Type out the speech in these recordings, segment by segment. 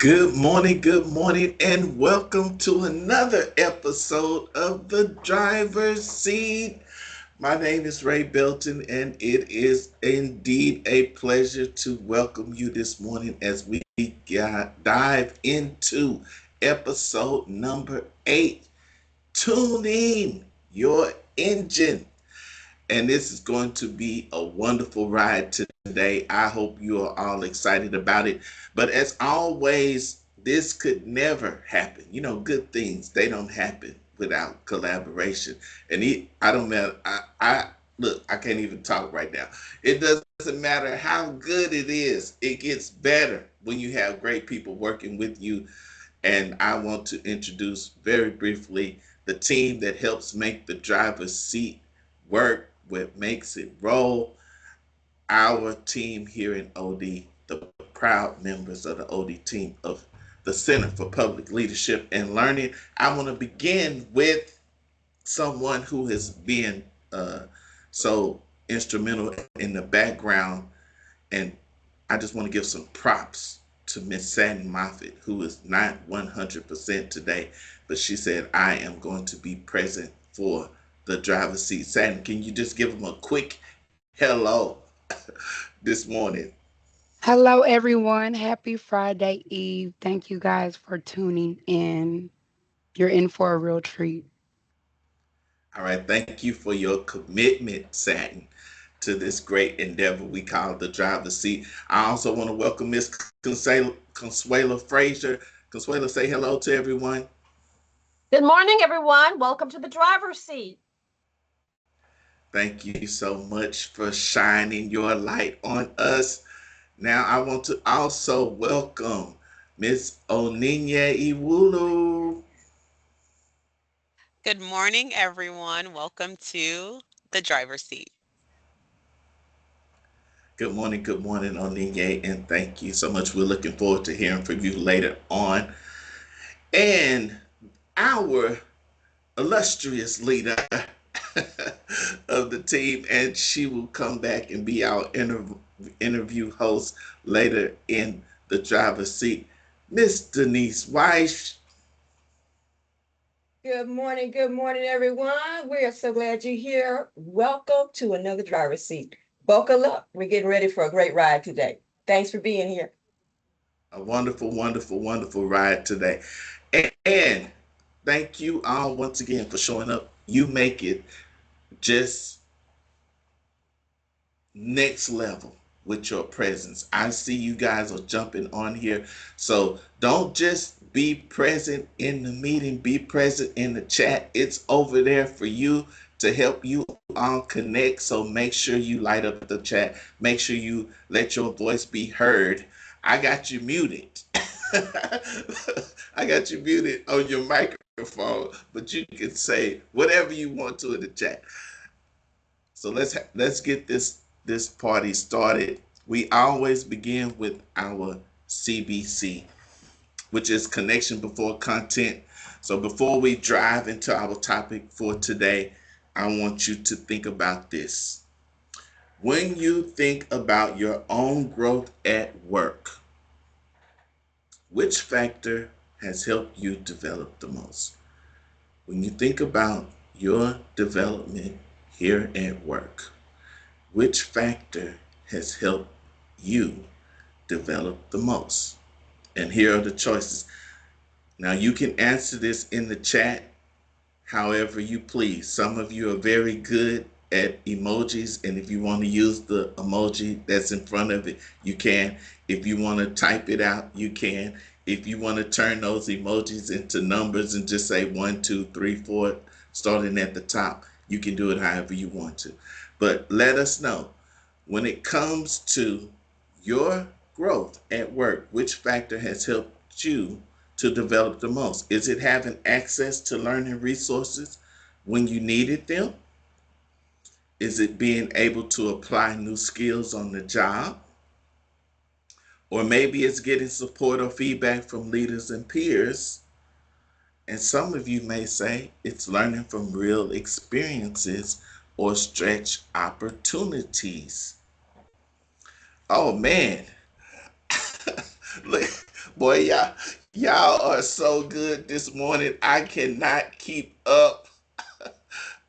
good morning, and welcome to another episode of The Driver's Seat. My name is Ray Belton, and it is indeed a pleasure to welcome you this morning as we dive into episode number 8. Tuning your engine. And this is going to be a wonderful ride today. I hope you are all excited about it. But as always, this could never happen. You know, good things, they don't happen without collaboration. And I don't matter. I look, I can't even talk right now. It doesn't matter how good it is. It gets better when you have great people working with you. And I want to introduce very briefly the team that helps make the driver's seat work, what makes it roll. Our team here in OD, the proud members of the OD team of the Center for Public Leadership and Learning. I want to begin with someone who has been so instrumental in the background, and I just want to give some props to Miss Sandy Moffitt, who is not 100% today, but she said, I am going to be present for the driver's seat. Sandy, can you just give them a quick hello this morning? Hello, everyone. Happy Friday Eve. Thank you guys for tuning in. You're in for a real treat. All right, thank you for your commitment, Satin, to this great endeavor we call the driver's seat. I also want to welcome Miss Consuela Frazier. Consuela, say hello to everyone. Good morning, everyone. Welcome to the driver's seat. Thank you so much for shining your light on us. Now, I want to also welcome Miss Oninya Iwulu. Good morning, everyone. Welcome to the driver's seat. Good morning, Oninya, and thank you so much. We're looking forward to hearing from you later on. And our illustrious leader of the team, and she will come back and be our interview host later in the driver's seat. Miss Denise Weiss. Good morning, everyone. We are so glad you're here. Welcome to another driver's seat. Buckle up. We're getting ready for a great ride today. Thanks for being here. A wonderful, wonderful, wonderful ride today. And thank you all once again for showing up. You make it just next level with your presence. I see you guys are jumping on here. So don't just be present in the meeting, be present in the chat. It's over there for you to help you all connect. So make sure you light up the chat. Make sure you let your voice be heard. I got you muted. I got you muted on your microphone, but you can say whatever you want to in the chat. So let's get this party started. We always begin with our CBC, which is connection before content. So before we drive into our topic for today, I want you to think about this. When you think about your own growth at work, which factor has helped you develop the most? When you think about your development here at work, which factor has helped you develop the most? And here are the choices. Now, you can answer this in the chat however you please. Some of you are very good at emojis, and if you want to use the emoji that's in front of it, you can. If you want to type it out, you can. If you want to turn those emojis into numbers and just say 1, 2, 3, 4, starting at the top, you can do it however you want to. But let us know when it comes to your growth at work, which factor has helped you to develop the most? Is it having access to learning resources when you needed them? Is it being able to apply new skills on the job? Or maybe it's getting support or feedback from leaders and peers. And some of you may say it's learning from real experiences or stretch opportunities. Oh man, look, Boy, y'all are so good this morning. I cannot keep up.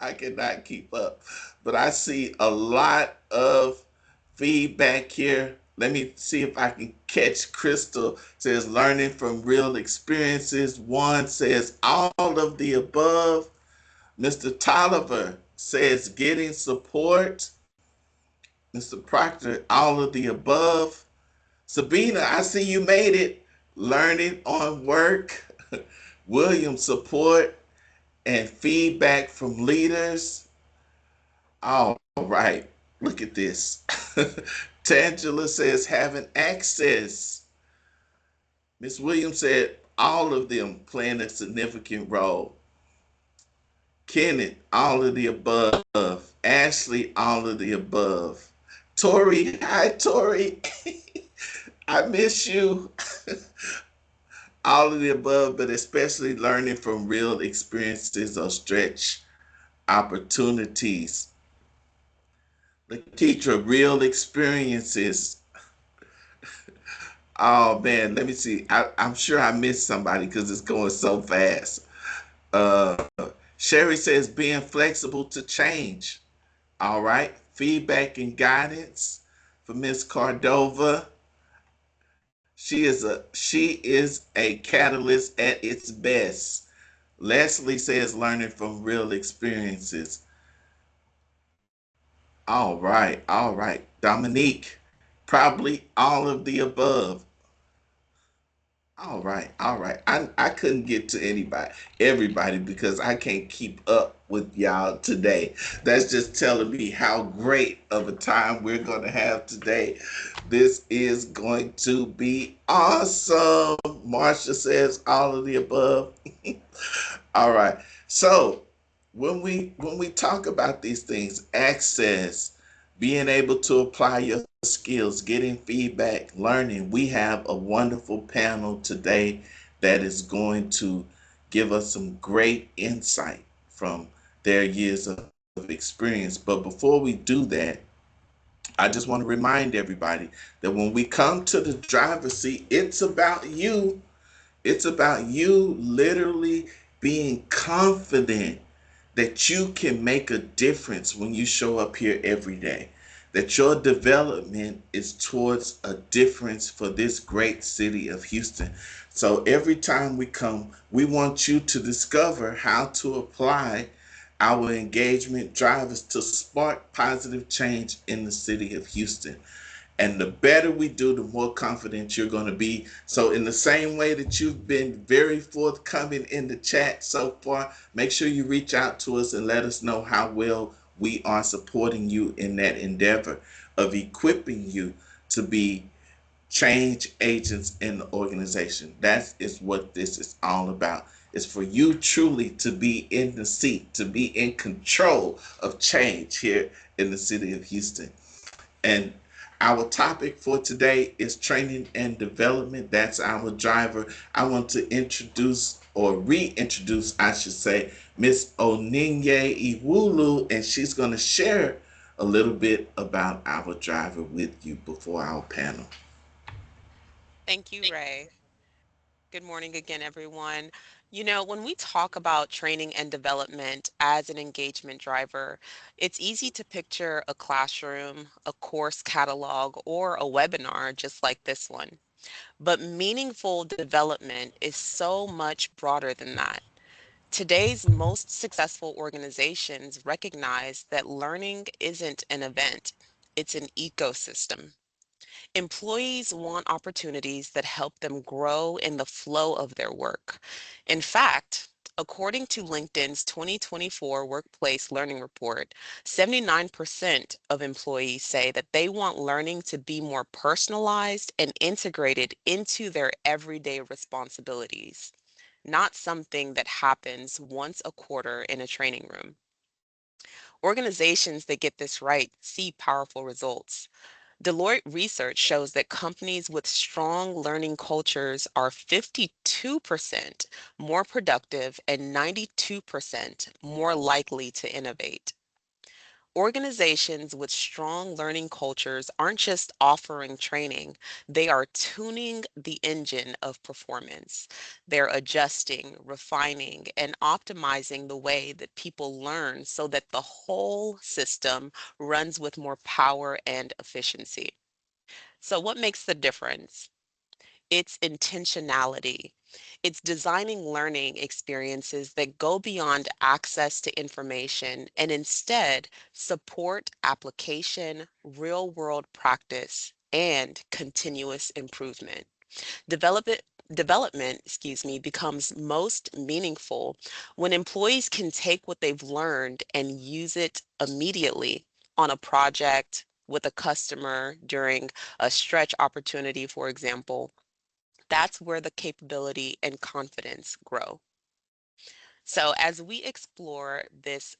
I cannot keep up. But I see a lot of feedback here. Let me see if I can catch Crystal. Says learning from real experiences. One says all of the above. Mr. Tolliver says getting support. Mr. Proctor, all of the above. Sabina, I see you made it. Learning on work. William, support and feedback from leaders. All right, look at this. Tangela says having access. Miss Williams said all of them playing a significant role. Kenneth, all of the above. Ashley, all of the above. Tori, hi Tori. I miss you. All of the above, but especially learning from real experiences or stretch opportunities. Lakeitra, real experiences. Oh man, let me see. I'm sure I missed somebody because it's going so fast. Sherry says being flexible to change. All right. Feedback and guidance for Miss Cordova. She is a catalyst at its best. Leslie says learning from real experiences. All right, all right. Dominique, probably all of the above. All right, all right. I couldn't get to everybody because I can't keep up with y'all today. That's just telling me how great of a time we're going to have today. This is going to be awesome. Marsha says all of the above. All right. So when we talk about these things, access, being able to apply your skills, getting feedback, learning, we have a wonderful panel today that is going to give us some great insight from their years of experience. But before we do that, I just want to remind everybody that when we come to the driver's seat, it's about you. It's about you literally being confident that you can make a difference when you show up here every day. That your development is towards a difference for this great city of Houston. So every time we come, we want you to discover how to apply our engagement drivers to spark positive change in the city of Houston. And the better we do, the more confident you're going to be. So, in the same way that you've been very forthcoming in the chat so far, make sure you reach out to us and let us know how well we are supporting you in that endeavor of equipping you to be change agents in the organization. That is what this is all about. It's for you truly to be in the seat, to be in control of change here in the city of Houston. And our topic for today is training and development. That's our driver. I want to introduce or reintroduce, I should say, Miss Oninye Iwulu, and she's going to share a little bit about our driver with you before our panel. Thank you, Ray. Good morning again, everyone. When we talk about training and development as an engagement driver, it's easy to picture a classroom, a course catalog, or a webinar just like this one. But meaningful development is so much broader than that. Today's most successful organizations recognize that learning isn't an event, it's an ecosystem. Employees want opportunities that help them grow in the flow of their work. In fact, according to LinkedIn's 2024 Workplace Learning Report, 79% of employees say that they want learning to be more personalized and integrated into their everyday responsibilities, not something that happens once a quarter in a training room. Organizations that get this right see powerful results. Deloitte research shows that companies with strong learning cultures are 52% more productive and 92% more likely to innovate. Organizations with strong learning cultures aren't just offering training, they are tuning the engine of performance. They're adjusting, refining, and optimizing the way that people learn so that the whole system runs with more power and efficiency. So, what makes the difference? It's intentionality. It's designing learning experiences that go beyond access to information and instead support application, real world practice, and continuous improvement. Development becomes most meaningful when employees can take what they've learned and use it immediately on a project with a customer during a stretch opportunity, for example. That's where the capability and confidence grow. So, as we explore this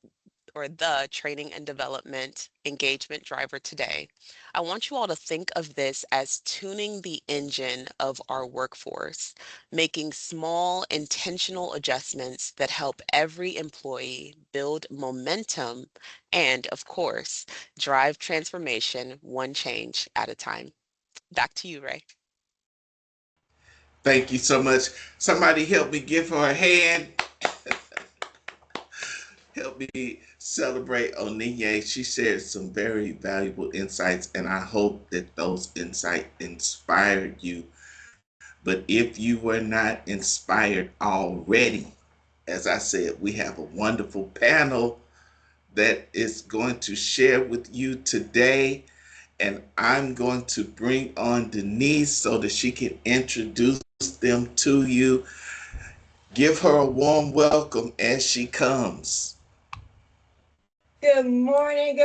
or the training and development engagement driver today, I want you all to think of this as tuning the engine of our workforce, making small intentional adjustments that help every employee build momentum and, of course, drive transformation one change at a time. Back to you, Ray. Thank you so much. Somebody help me give her a hand. Help me celebrate Oniye. She shared some very valuable insights, and I hope that those insights inspired you. But if you were not inspired already, as I said, we have a wonderful panel that is going to share with you today. And I'm going to bring on Denise so that she can introduce them to you. Give her a warm welcome as she comes. Good morning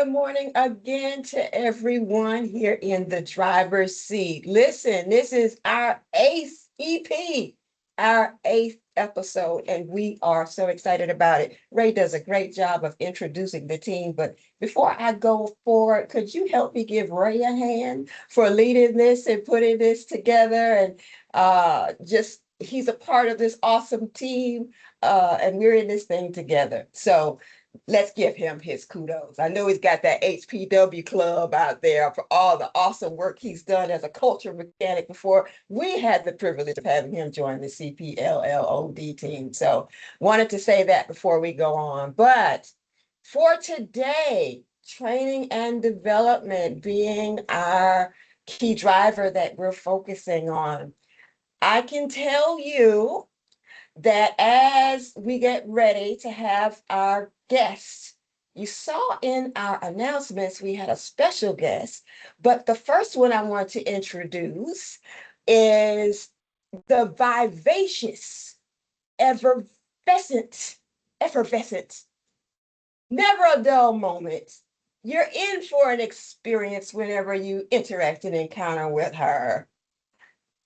again to everyone here in the driver's seat. Listen, this is our eighth EP, our eighth episode, and we are so excited about it. Ray does a great job of introducing the team, but before I go forward, could you help me give Ray a hand for leading this and putting this together? And just he's a part of this awesome team, and we're in this thing together. So let's give him his kudos. I know he's got that HPW club out there for all the awesome work he's done as a culture mechanic before. We had the privilege of having him join the CPLLOD team. So wanted to say that before we go on. But for today, training and development being our key driver that we're focusing on, I can tell you that as we get ready to have our guests, you saw in our announcements we had a special guest, but the first one I want to introduce is the vivacious, effervescent, effervescent, never a dull moment. You're in for an experience whenever you interact and encounter with her.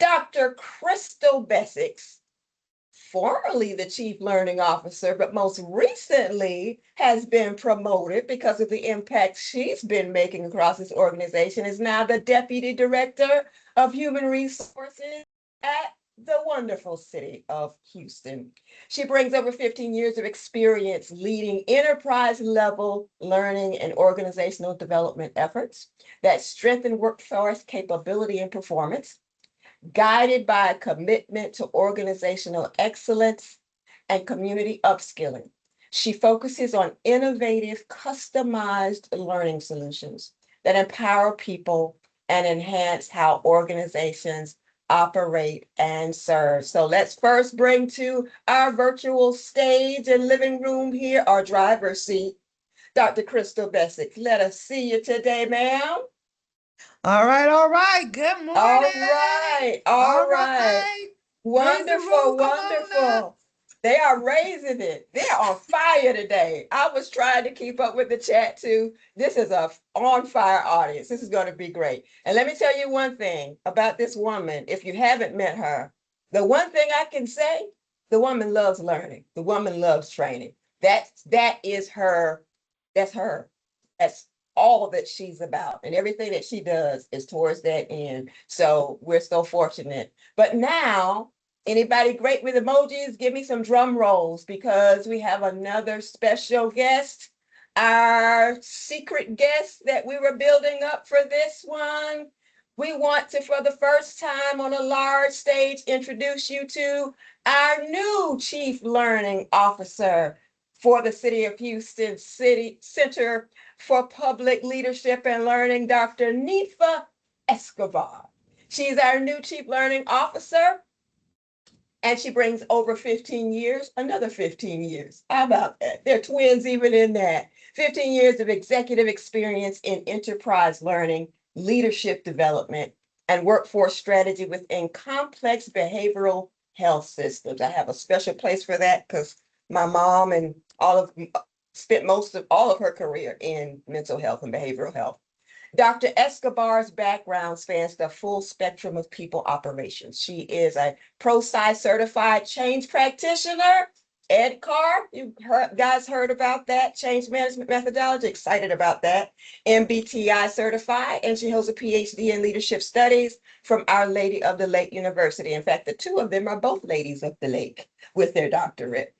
Dr. Crystal Bessick, formerly the chief learning officer, but most recently has been promoted because of the impact she's been making across this organization, is now the deputy director of human resources at the wonderful city of Houston. She brings over 15 years of experience leading enterprise level learning and organizational development efforts that strengthen workforce capability and performance, guided by a commitment to organizational excellence and community upskilling. She focuses on innovative, customized learning solutions that empower people and enhance how organizations operate and serve. So let's first bring to our virtual stage and living room here our driver's seat, Dr. Crystal Bessick. Let us see you today, ma'am. All right, all right. Good All morning. right, all All right. right. Raise the Wonderful, roof. Come on up. wonderful. They are raising it. They're on fire today. I was trying to keep up with the chat too. This is a on fire audience. This is going to be great. And let me tell you one thing about this woman. If you haven't met her, the one thing I can say, the woman loves learning. The woman loves training. That is her. That's her. That's all that she's about, and everything that she does is towards that end. So we're so fortunate. But now, anybody great with emojis? Give me some drum rolls because we have another special guest. Our secret guest that we were building up for this one, we want to, for the first time on a large stage, introduce you to our new Chief Learning Officer for the City of Houston City Center for Public Leadership and Learning, Dr. Nifa Escobar. She's our new Chief Learning Officer, and she brings over 15 years, another 15 years. How about that? They're twins even in that. 15 years of executive experience in enterprise learning, leadership development, and workforce strategy within complex behavioral health systems. I have a special place for that because my mom and all of spent most of all of her career in mental health and behavioral health. Dr. Escobar's background spans the full spectrum of people operations. She is a ProSci certified change practitioner. Ed Carr, guys heard about that change management methodology, excited about that. MBTI certified, and she holds a PhD in leadership studies from Our Lady of the Lake University. In fact, the two of them are both ladies of the lake with their doctorate.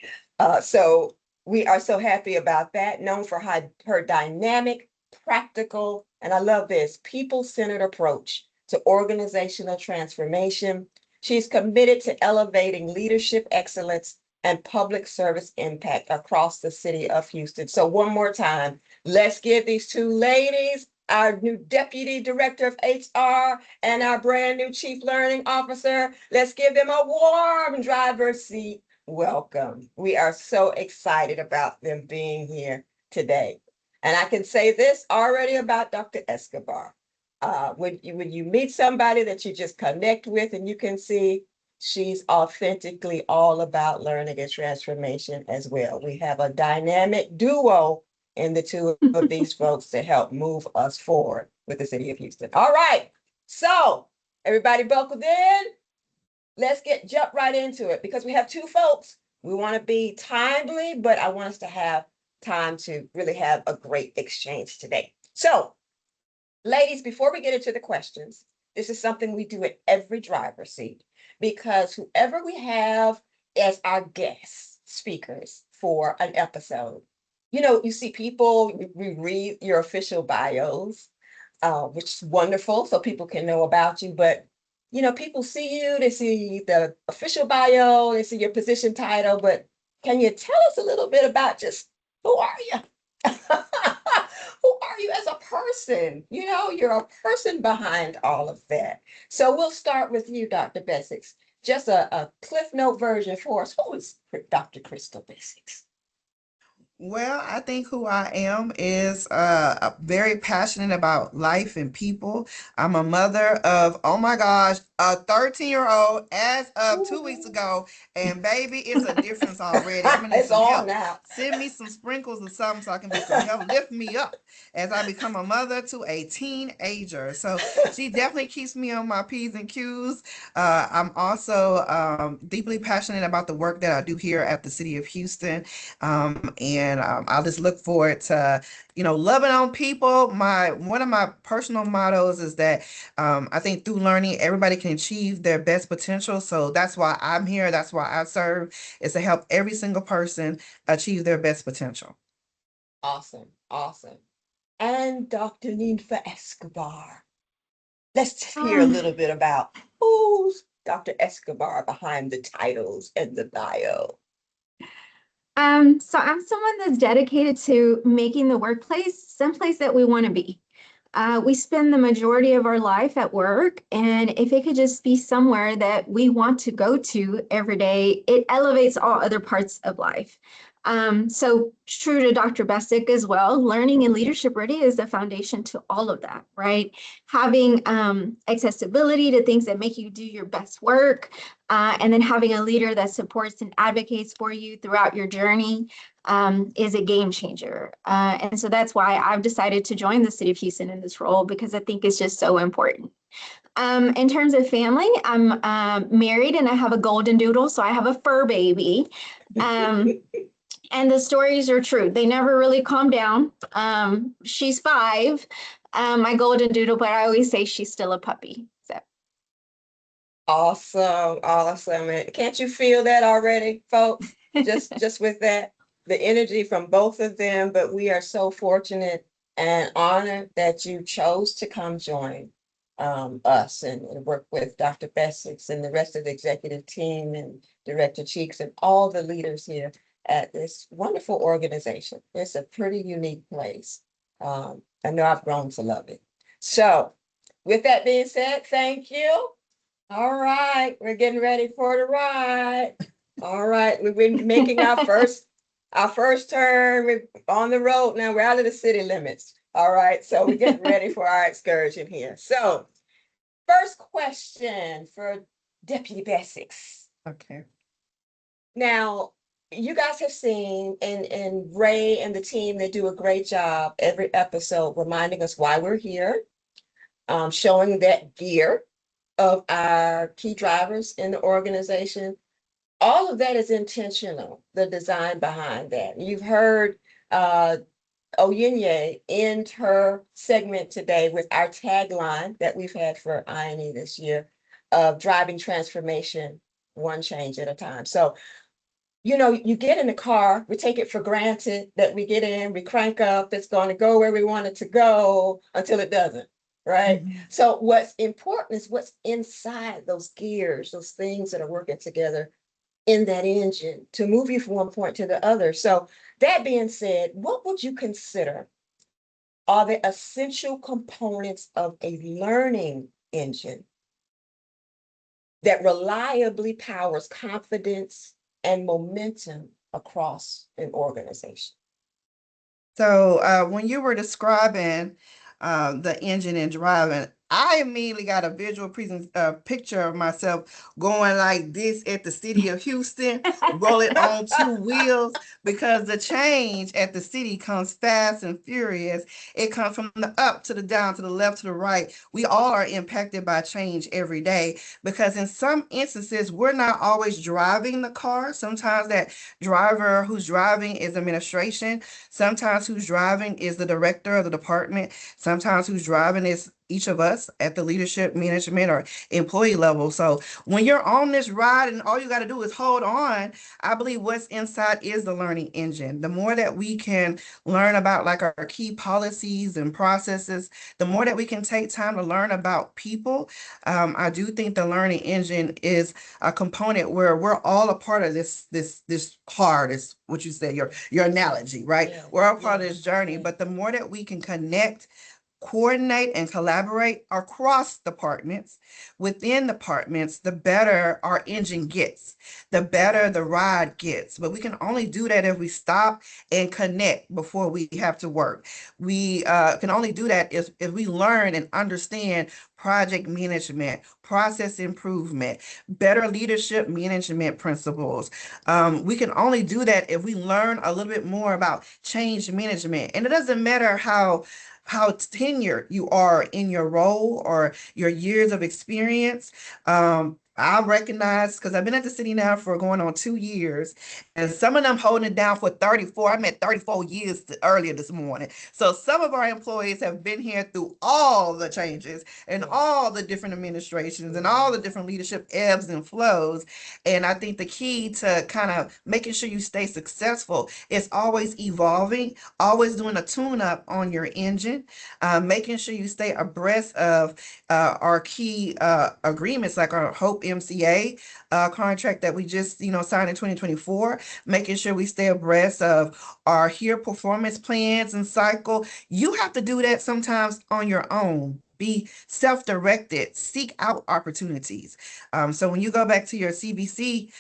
So we are so happy about that, known for her dynamic, practical, and I love this, people-centered approach to organizational transformation. She's committed to elevating leadership excellence and public service impact across the city of Houston. So one more time, let's give these two ladies, our new Deputy Director of HR and our brand new Chief Learning Officer, let's give them a warm driver's seat welcome. We are so excited about them being here today. And I can say this already about Dr. Escobar. When you meet somebody that you just connect with and you can see she's authentically all about learning and transformation as well. We have a dynamic duo in the two of these folks to help move us forward with the city of Houston. All right. So everybody buckled in. Let's jump right into it because we have two folks. We want to be timely, but I want us to have time to really have a great exchange today. So, ladies, before we get into the questions, this is something we do at every driver's seat because whoever we have as our guest speakers for an episode, you see people, we read your official bios, which is wonderful so people can know about you. But, people see you, they see the official bio, they see your position title, but can you tell us a little bit about just who are you? Who are you as a person? You're a person behind all of that. So we'll start with you, Dr. Bessics. Just a Cliff Note version for us. Who is Dr. Crystal Bessics? Well, I think who I am is very passionate about life and people. I'm a mother of, oh my gosh, a 13-year-old as of 2 weeks ago. And baby, it's a difference already. I'm gonna need It's some on help. now. Send me some sprinkles or something so I can be some help. Lift me up as I become a mother to a teenager. So she definitely keeps me on my P's and Q's. I'm also deeply passionate about the work that I do here at the City of Houston. And I'll just look forward to, loving on people. One of my personal mottos is that I think through learning, everybody can achieve their best potential. So that's why I'm here. That's why I serve, is to help every single person achieve their best potential. Awesome. Awesome. And Dr. Ninfa Escobar. Let's hear a Um, little bit about who's Dr. Escobar behind the titles and the bio. so I'm someone that's dedicated to making the workplace someplace that we want to be. We spend the majority of our life at work, and if it could just be somewhere that we want to go to every day, it elevates all other parts of life. So true to Dr. Bessick as well, learning and leadership ready is the foundation to all of that, right? Having accessibility to things that make you do your best work, and then having a leader that supports and advocates for you throughout your journey is a game changer. And so that's why I've decided to join the City of Houston in this role, because I think it's just so important. In terms of family, I'm married and I have a golden doodle, so I have a fur baby. And the stories are true. They never really calm down. She's 5, my golden doodle, but I always say she's still a puppy. So Awesome. Awesome. And can't you feel that already, folks? Just with that. the energy from both of them, but we are so fortunate and honored that you chose to come join us and work with Dr. Bessics and the rest of the executive team and Director Cheeks and all the leaders here at this wonderful organization. It's a pretty unique place. I know I've grown to love it. So, with that being said, thank you. All right, we're getting ready for the ride. All right, we've been making our first turn. We're on the road now. We're out of the city limits. All right, so we're getting ready for our excursion here. So, first question for Deputy Bessics. Okay. Now, you guys have seen, and Ray and the team, they do a great job every episode reminding us why we're here, showing that gear of our key drivers in the organization. All of that is intentional, the design behind that. You've heard Oyinye end her segment today with our tagline that we've had for INE this year of driving transformation one change at a time. So, you get in the car, we take it for granted that we get in, we crank up, it's going to go where we want it to go until it doesn't, right? Mhm. So, what's important is what's inside those gears, those things that are working together in that engine to move you from one point to the other. So, that being said, what would you consider are the essential components of a learning engine that reliably powers confidence and momentum across an organization? So when you were describing the engine and driving, I immediately got a visual picture of myself going like this at the city of Houston, rolling on two wheels, because the change at the city comes fast and furious. It comes from the up to the down, to the left, to the right. We all are impacted by change every day, because in some instances, we're not always driving the car. Sometimes that driver who's driving is administration. Sometimes who's driving is the director of the department. Sometimes who's driving is each of us at the leadership, management, or employee level. So when you're on this ride and all you got to do is hold on, I believe what's inside is the learning engine. The more that we can learn about like our key policies and processes, the more that we can take time to learn about people. I do think the learning engine is a component where we're all a part of this car, this what you say, your analogy, right? Yeah, We're all part yeah, of this journey, yeah. but the more that we can connect, coordinate, and collaborate across departments, within departments, the better our engine gets, the better the ride gets. But we can only do that if we stop and connect before we have to work. We can only do that if we learn and understand project management, process improvement, better leadership management principles. We can only do that if we learn a little bit more about change management. And it doesn't matter how tenured you are in your role or your years of experience. I recognize, because I've been at the city now for going on 2 years, and some of them holding it down for 34. I'm at 34 years earlier this morning. So some of our employees have been here through all the changes and all the different administrations and all the different leadership ebbs and flows. And I think the key to kind of making sure you stay successful is always evolving, always doing a tune up on your engine, making sure you stay abreast of our key agreements, like our Hope MCA contract that we just signed in 2024, making sure we stay abreast of our HERE performance plans and cycle. You have to do that sometimes on your own. Be self-directed, seek out opportunities. So when you go back to your CBC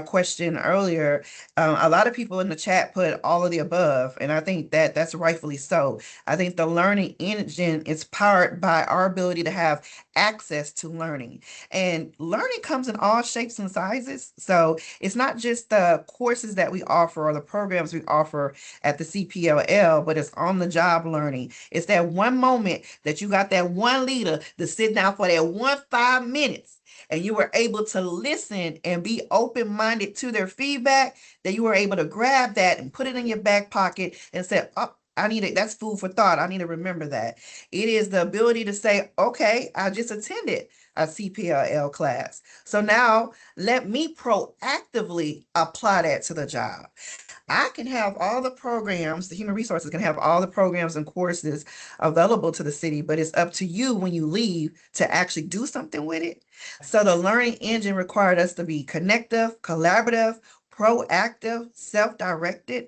question earlier, a lot of people in the chat put all of the above, and I think that that's rightfully so. I think the learning engine is powered by our ability to have access to learning. And learning comes in all shapes and sizes. So it's not just the courses that we offer or the programs we offer at the CPLL, but it's on the job learning. It's that one moment that you got that one leader to sit down for that 5 minutes, and you were able to listen and be open-minded to their feedback, that you were able to grab that and put it in your back pocket and say, oh, I need it. That's food for thought. I need to remember that. It is the ability to say, okay, I just attended a CPLL class. So now let me proactively apply that to the job. I can have all the programs, the human resources can have all the programs and courses available to the city, but it's up to you when you leave to actually do something with it. So the learning engine required us to be connective, collaborative, proactive, self-directed,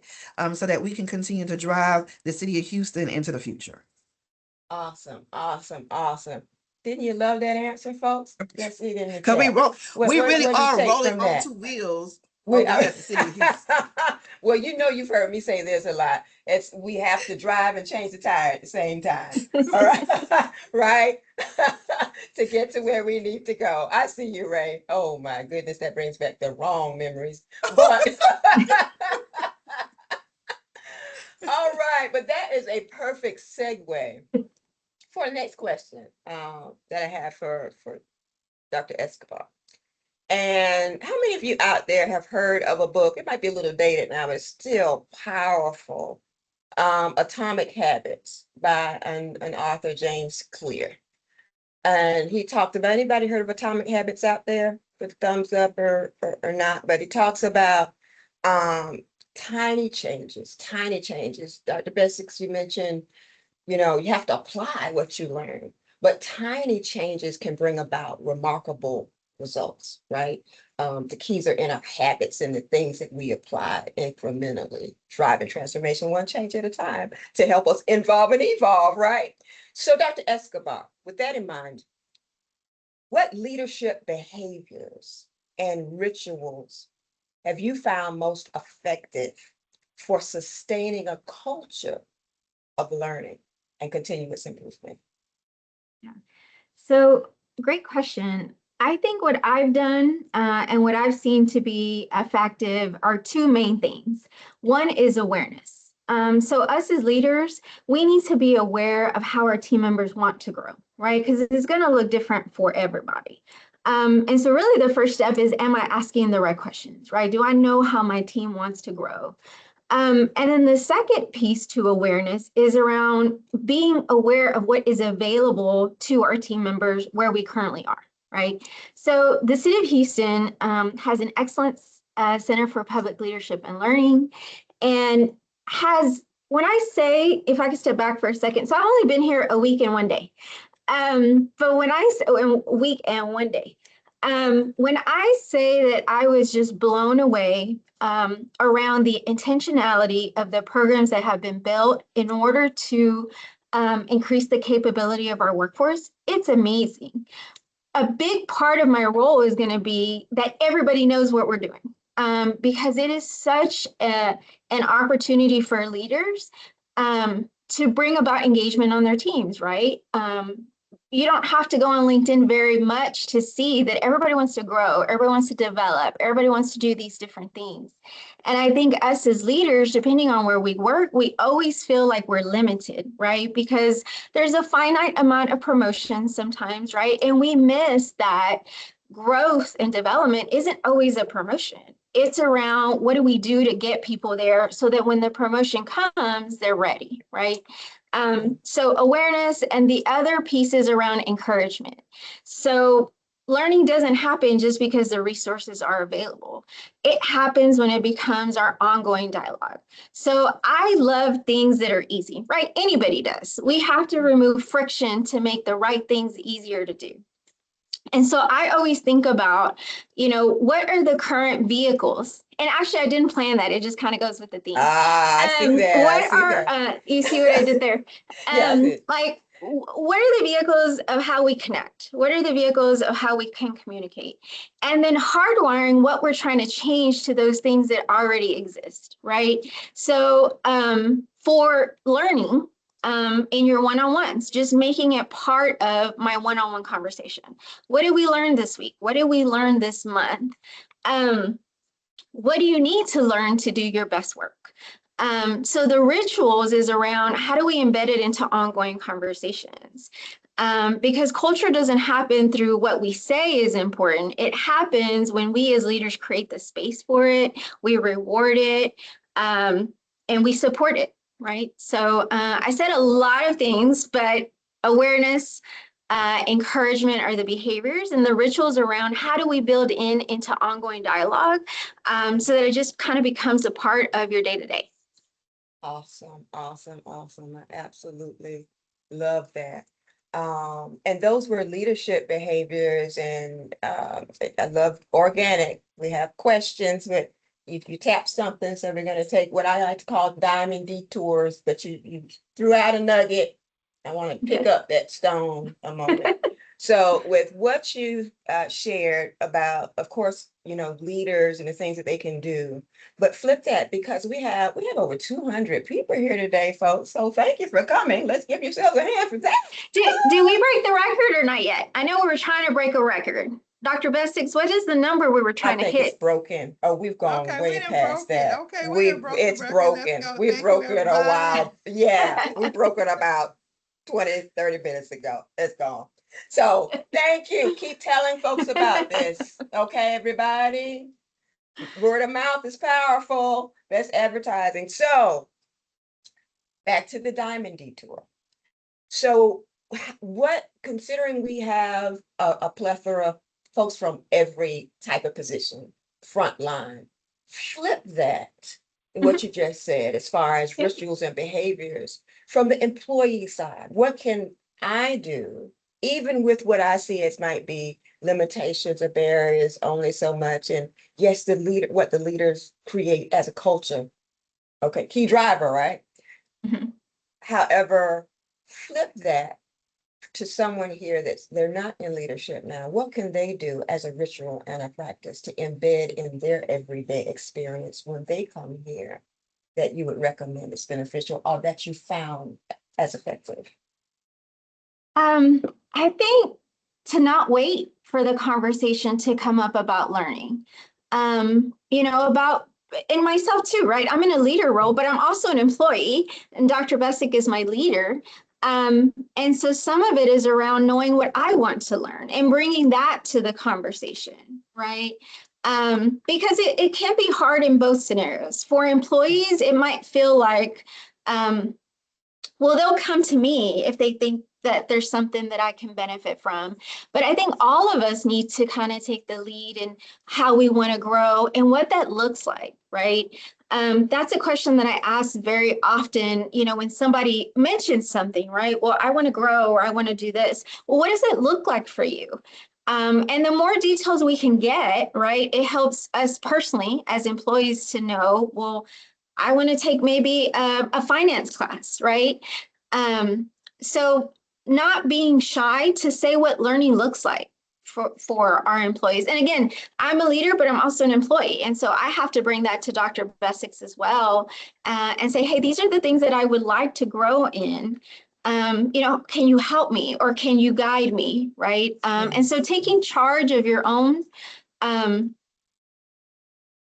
so that we can continue to drive the city of Houston into the future. Awesome, awesome, awesome. Didn't you love that answer, folks? Let's see it in the Because chat. we really What do you are take rolling from on that? two wheels We, over here at the city of Houston. well, you know, you've heard me say this a lot. It's we have to drive and change the tire at the same time. All right, right? To get to where we need to go. I see you, Ray. Oh my goodness, that brings back the wrong memories. But all right, but that is a perfect segue for the next question that I have for Dr. Escobar. And how many of you out there have heard of a book? It might be a little dated now, but it's still powerful. Atomic Habits by an author, James Clear. And he talked about, anybody heard of Atomic Habits out there? Put a thumbs up or not. But he talks about um, tiny changes, tiny changes. Dr. Bessics, you mentioned, you know, you have to apply what you learn, but tiny changes can bring about remarkable results, right? The keys are in our habits and the things that we apply incrementally, driving transformation one change at a time to help us involve and evolve, right? So, Dr. Escobar, with that in mind, what leadership behaviors and rituals have you found most effective for sustaining a culture of learning and continuous improvement? Yeah. So, great question. I think what I've done and what I've seen to be effective are two main things. One is awareness. So, us as leaders, we need to be aware of how our team members want to grow, right? Because it's going to look different for everybody. And so, really, the first step is, am I asking the right questions, right? Do I know how my team wants to grow? And then the second piece to awareness is around being aware of what is available to our team members where we currently are, right? So the city of Houston has an excellent Center for Public Leadership and Learning, and has, when I say, if I could step back for a second, so I've only been here a week and 1 day. But when I say a week and 1 day, when I say that I was just blown away around the intentionality of the programs that have been built in order to increase the capability of our workforce, it's amazing. A big part of my role is going to be that everybody knows what we're doing, because it is such an opportunity for leaders to bring about engagement on their teams, right? You don't have to go on LinkedIn very much to see that everybody wants to grow, everybody wants to develop, everybody wants to do these different things. And I think us as leaders, depending on where we work, we always feel like we're limited, right? Because there's a finite amount of promotions sometimes, right? And we miss that growth and development isn't always a promotion. It's around what do we do to get people there so that when the promotion comes, they're ready, right? So awareness, and the other piece is around encouragement. So learning doesn't happen just because the resources are available. It happens when it becomes our ongoing dialogue. So I love things that are easy, right? Anybody does. We have to remove friction to make the right things easier to do. And so I always think about, what are the current vehicles? And actually, I didn't plan that. It just kind of goes with the theme. Ah, I see that. I What see are, that. you see what I did there? Yeah, I see. Like, what are the vehicles of how we connect? What are the vehicles of how we can communicate? And then hardwiring what we're trying to change to those things that already exist, right? So for learning, in your one-on-ones, just making it part of my one-on-one conversation. What did we learn this week? What did we learn this month? What do you need to learn to do your best work? So the rituals is around how do we embed it into ongoing conversations? Because culture doesn't happen through what we say is important. It happens when we as leaders create the space for it, we reward it, and we support it, right? So I said a lot of things, but awareness, encouragement are the behaviors, and the rituals around how do we build into ongoing dialogue, so that it just kind of becomes a part of your day to day. Awesome, awesome, awesome. I absolutely love that. And those were leadership behaviors, and I love organic. We have questions, but if you tap something, so we're going to take what I like to call diamond detours, but you threw out a nugget. I want to pick up that stone a moment. So with what you shared about, of course, leaders and the things that they can do, but flip that, because we have over 200 people here today, folks. So thank you for coming. Let's give yourselves a hand for that. Did we break the record or not yet? I know we were trying to break a record. Dr. Bestix, what is the number we were I trying to think it's hit? broken. Oh, we've gone Okay, we way done past broke it. that. Okay, we done broke the It's record. Let's broken. go. We Thank you, broke it a everybody. while. Yeah, we broke it about 20, 30 minutes ago. It's gone. So thank you. Keep telling folks about this. Okay, everybody. Word of mouth is powerful. That's advertising. So back to the diamond detour. So what, considering we have a plethora of folks from every type of position, front line, flip that, what you just said, as far as Yep. rituals and behaviors from the employee side. What can I do, even with what I see as might be limitations or barriers, only so much? And yes, what the leaders create as a culture. Okay, key driver, right? Mhm. However, flip that to someone here that's they're not in leadership now. What can they do as a ritual and a practice to embed in their everyday experience when they come here that you would recommend is beneficial or that you found as effective? Um, I think to not wait for the conversation to come up about learning. About and myself too, right? I'm in a leader role, but I'm also an employee, and Dr. Bessick is my leader. And so some of it is around knowing what I want to learn and bringing that to the conversation, right? Because it can be hard in both scenarios. For employees, it might feel like, well, they'll come to me if they think that there's something that I can benefit from. But I think all of us need to kind of take the lead in how we want to grow and what that looks like, right? That's a question that I ask very often, when somebody mentions something, right? Well, I want to grow, or I want to do this. Well, what does it look like for you? And the more details we can get, right, it helps us personally as employees to know, well, I want to take maybe a finance class, right? So not being shy to say what learning looks like for our employees. And again, I'm a leader, but I'm also an employee. And so I have to bring that to Dr. Bessics as well, and say, hey, these are the things that I would like to grow in. Can you help me, or can you guide me, right? And so taking charge of your own um,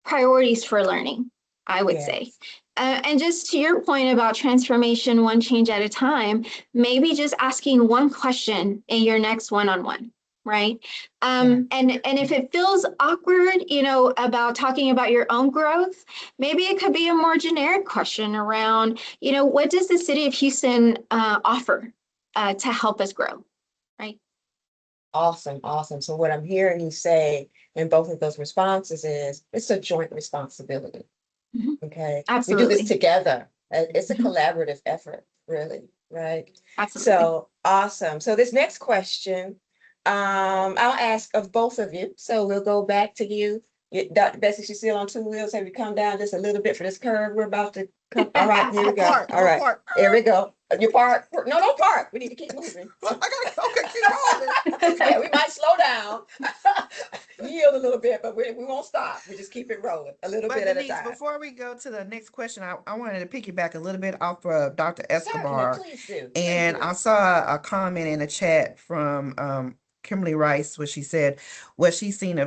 priorities for learning, I would say. And just to your point about transformation, one change at a time, maybe just asking one question in your next one-on-one, right? And if it feels awkward, about talking about your own growth, maybe it could be a more generic question around, what does the city of Houston offer to help us grow, right? Awesome, awesome. So what I'm hearing you say in both of those responses is it's a joint responsibility. Mhm. Okay, we do this Absolutely. together. It's a Mhm. collaborative effort, really, right? Absolutely. So awesome. So this next question, I'll ask of both of you. So we'll go back to you. Dr. Bessie, she's still on two wheels. Have you come down just a little bit for this curve? We're about to come. All right, here we I'm go. parked. All right, Park. here we go. You park. No, don't park. We need to keep moving. I gotta okay, keep rolling. Yeah, we might slow down, yield a little bit, but we won't stop. We just keep it rolling a little But bit at a Denise, time. before we go to the next question, I wanted to piggyback a little bit off of Dr. Certainly, Escobar. please do. And Please I do. saw a comment in the chat from Kimberly Rice, where she said what she's seen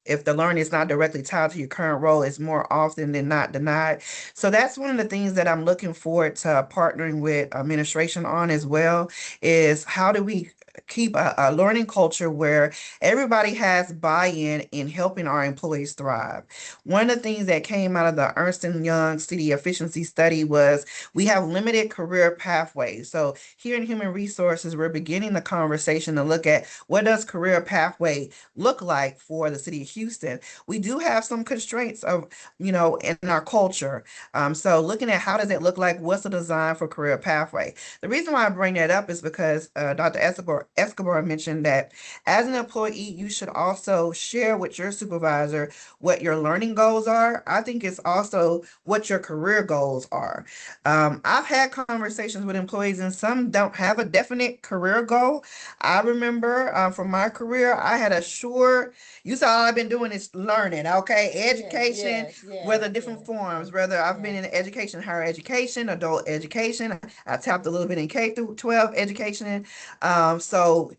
if the learning is not directly tied to your current role, is more often than not denied. So that's one of the things that I'm looking forward to partnering with administration on as well, is how do we keep a learning culture where everybody has buy-in in helping our employees thrive. One of the things that came out of the Ernst & Young City Efficiency Study was we have limited career pathways. So here in Human Resources, we're beginning the conversation to look at what does career pathway look like for the city of Houston. We do have some constraints of, in our culture. So looking at how does it look like, what's the design for career pathway? The reason why I bring that up is because Dr. Escobar mentioned that as an employee, you should also share with your supervisor what your learning goals are. I think it's also what your career goals are. I've had conversations with employees and some don't have a definite career goal. I remember from my career, I had a sure, you saw all I've been doing is learning, okay? Education, whether different forms, whether I've been in education, higher education, adult education. I tapped a little bit in K through 12 education. So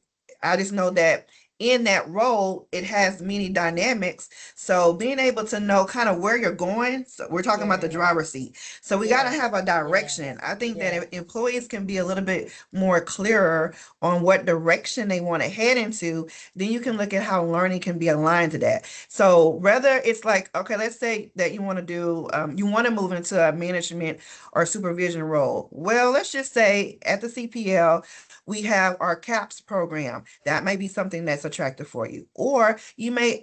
I just know that in that role, it has many dynamics. So being able to know kind of where you're going, so we're talking about the driver's seat. So we got to have a direction. I think that if employees can be a little bit more clearer on what direction they want to head into, then you can look at how learning can be aligned to that. So whether it's like, okay, let's say that you want to do, you want to move into a management or supervision role. Well, let's just say at the CPL, we have our CAPS program. That may be something that's attractive for you. Or you may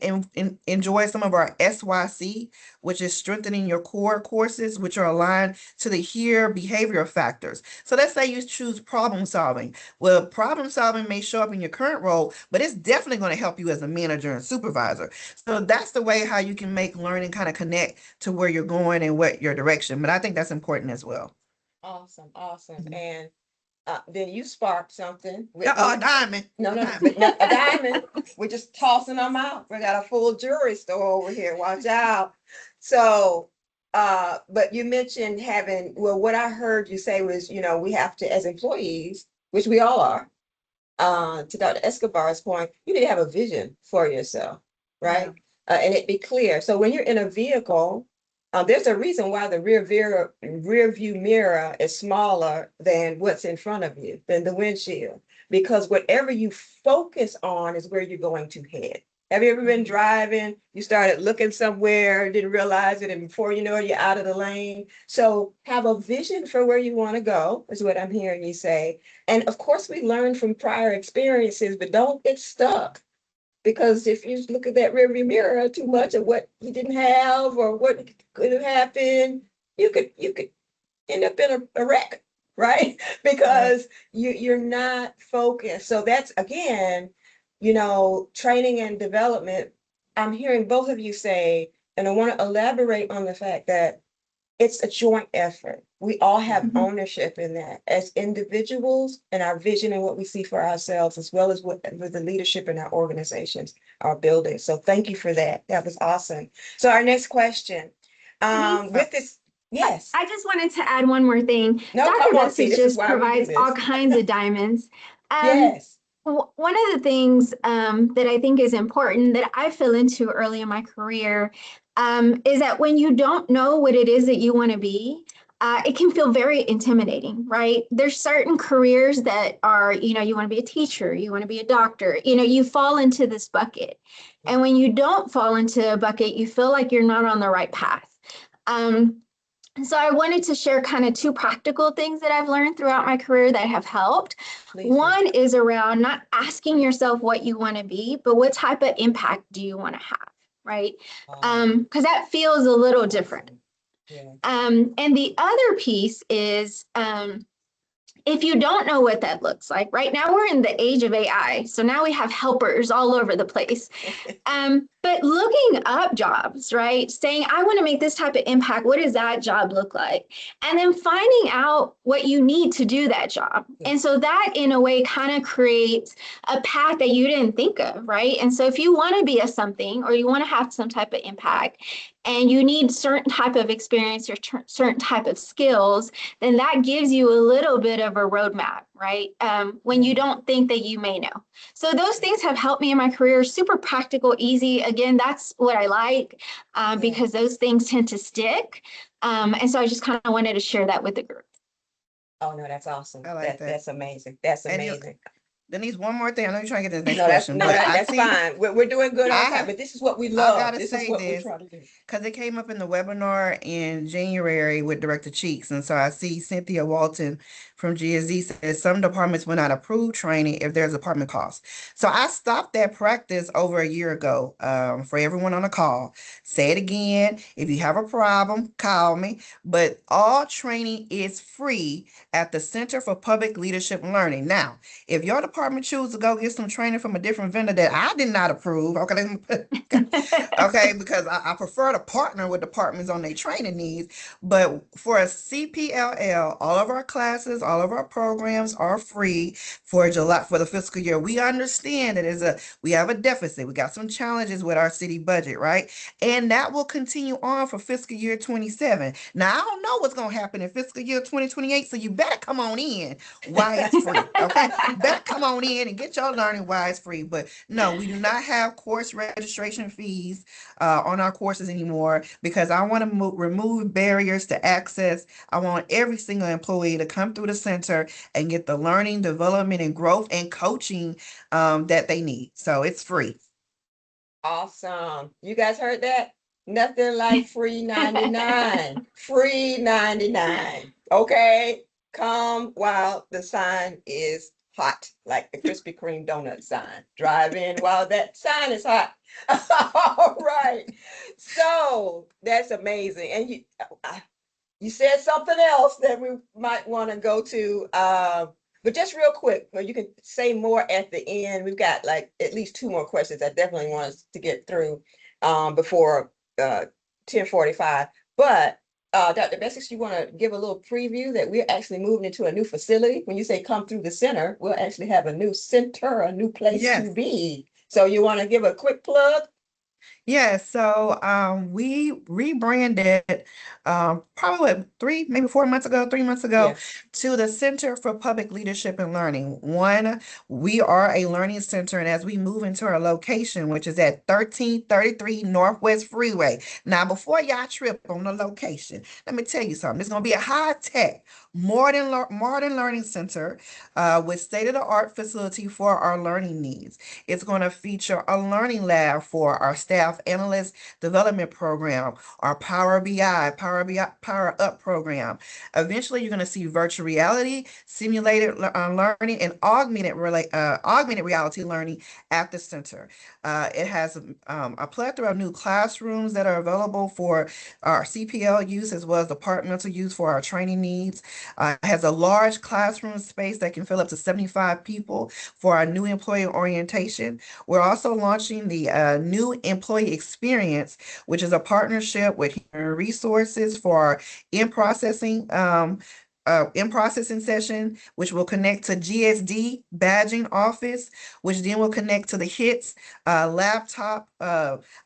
enjoy some of our SYC, which is strengthening your core courses, which are aligned to the HERE behavioral factors. So let's say you choose problem solving. Well, problem solving may show up in your current role, but it's definitely going to help you as a manager and supervisor. So that's the way how you can make learning kind of connect to where you're going and what your direction. But I think that's important as well. Awesome, awesome. And then you sparked something with A diamond. no, but not a diamond. We're just tossing them out. We got a full jewelry store over here. Watch out. So, but you mentioned having, well, what I heard you say was, we have to, as employees, which we all are, to Dr. Escobar's point, you need to have a vision for yourself, right? And it be clear. So when you're in a vehicle, there's a reason why the rear view mirror is smaller than what's in front of you, than the windshield, because whatever you focus on is where you're going to head. Have you ever been driving? You started looking somewhere, didn't realize it, and before you know it, you're out of the lane. So have a vision for where you want to go, is what I'm hearing you say. And of course, we learn from prior experiences, but don't get stuck. Because if you look at that rearview mirror too much of what you didn't have or what could have happened, you could end up in a wreck, right? Because you're not focused. So that's again, training and development. I'm hearing both of you say, and I want to elaborate on the fact that it's a joint effort. We all have ownership in that as individuals and our vision and what we see for ourselves, as well as with the leadership in our organizations, our buildings. So thank you for that. That was awesome. So our next question, with this, yes. I just wanted to add one more thing. No, Dr. come on, Betsy this is just why we do provides this. all kinds of diamonds. Yes. One of the things that I think is important that I fell into early in my career is that when you don't know what it is that you want to be, it can feel very intimidating, right? There's certain careers that are, you want to be a teacher, you want to be a doctor, you fall into this bucket. And when you don't fall into a bucket, you feel like you're not on the right path. So I wanted to share kind of two practical things that I've learned throughout my career that have helped. Please. One is around not asking yourself what you want to be, but what type of impact do you want to have, right? Because that feels a little different. Yeah. And the other piece is if you don't know what that looks like, right now we're in the age of AI. So now we have helpers all over the place. But looking up jobs, right? Saying, I want to make this type of impact. What does that job look like? And then finding out what you need to do that job. And so that in a way kind of creates a path that you didn't think of, right? And so if you want to be a something or you want to have some type of impact and you need certain type of experience or certain type of skills, then that gives you a little bit of a roadmap, right? When you don't think that you may know. So those things have helped me in my career, super practical, easy. Again, that's what I like because those things tend to stick. And so I just kind of wanted to share that with the group. Oh no, that's awesome. I like that. That's amazing. That's And amazing. Denise, one more thing. I know you're trying to get to the next No, question, but I that's see fine. We're doing good on time, I but this is what we I love. gotta This is say what we this try to do. because it came up in the webinar in January with Director Cheeks. And so I see Cynthia Walton from GSD says some departments will not approve training if there's department cost. So I stopped that practice over a year ago for everyone on the call. Say it again. If you have a problem, call me. But all training is free at the Center for Public Leadership Learning. Now, if your department chooses to go get some training from a different vendor that I did not approve, okay, okay, because I prefer to partner with departments on their training needs. But for a CPLL, all of our classes, all of our programs are free for July for the fiscal year. We understand that we have a deficit. We got some challenges with our city budget, right? And that will continue on for fiscal year 27. Now I don't know what's gonna happen in fiscal year 2028, so you better come on in while it's free. Okay. Better come on in and get your learning while it's free. But no, we do not have course registration fees on our courses anymore because I want to remove barriers to access. I want every single employee to come through the center and get the learning, development, and growth and coaching that they need. So it's free. Awesome. You guys heard that? Nothing like free 99. Free 99. Okay. Come while the sign is hot, like the Krispy Kreme donut sign. Drive in while that sign is hot. All right. So that's amazing. And you said something else that we might want to go to. But just real quick, well, you can say more at the end. We've got like at least two more questions I definitely want us to get through before 10:45. But Dr. Bessick, you want to give a little preview that we're actually moving into a new facility? When you say come through the center, we'll actually have a new center, a new place to Yes. be. So you want to give a quick plug? Yeah, so we rebranded probably what, 3 months ago, 3 months ago Yes. to the Center for Public Leadership and Learning. One, we are a learning center, and as we move into our location, which is at 1333 Northwest Freeway. Now, before y'all trip on the location, let me tell you something. It's gonna be a high-tech, modern learning center with state-of-the-art facility for our learning needs. It's going to feature a learning lab for our staff analyst development program, our Power BI, Power Up program. Eventually, you're going to see virtual reality, simulated learning, and augmented reality learning at the center. It has a plethora of new classrooms that are available for our CPL use as well as departmental use for our training needs. It has a large classroom space that can fill up to 75 people for our new employee orientation. We're also launching the new employee experience, which is a partnership with Human Resources for our in processing. In processing session, which will connect to GSD badging office, which then will connect to the HITS laptop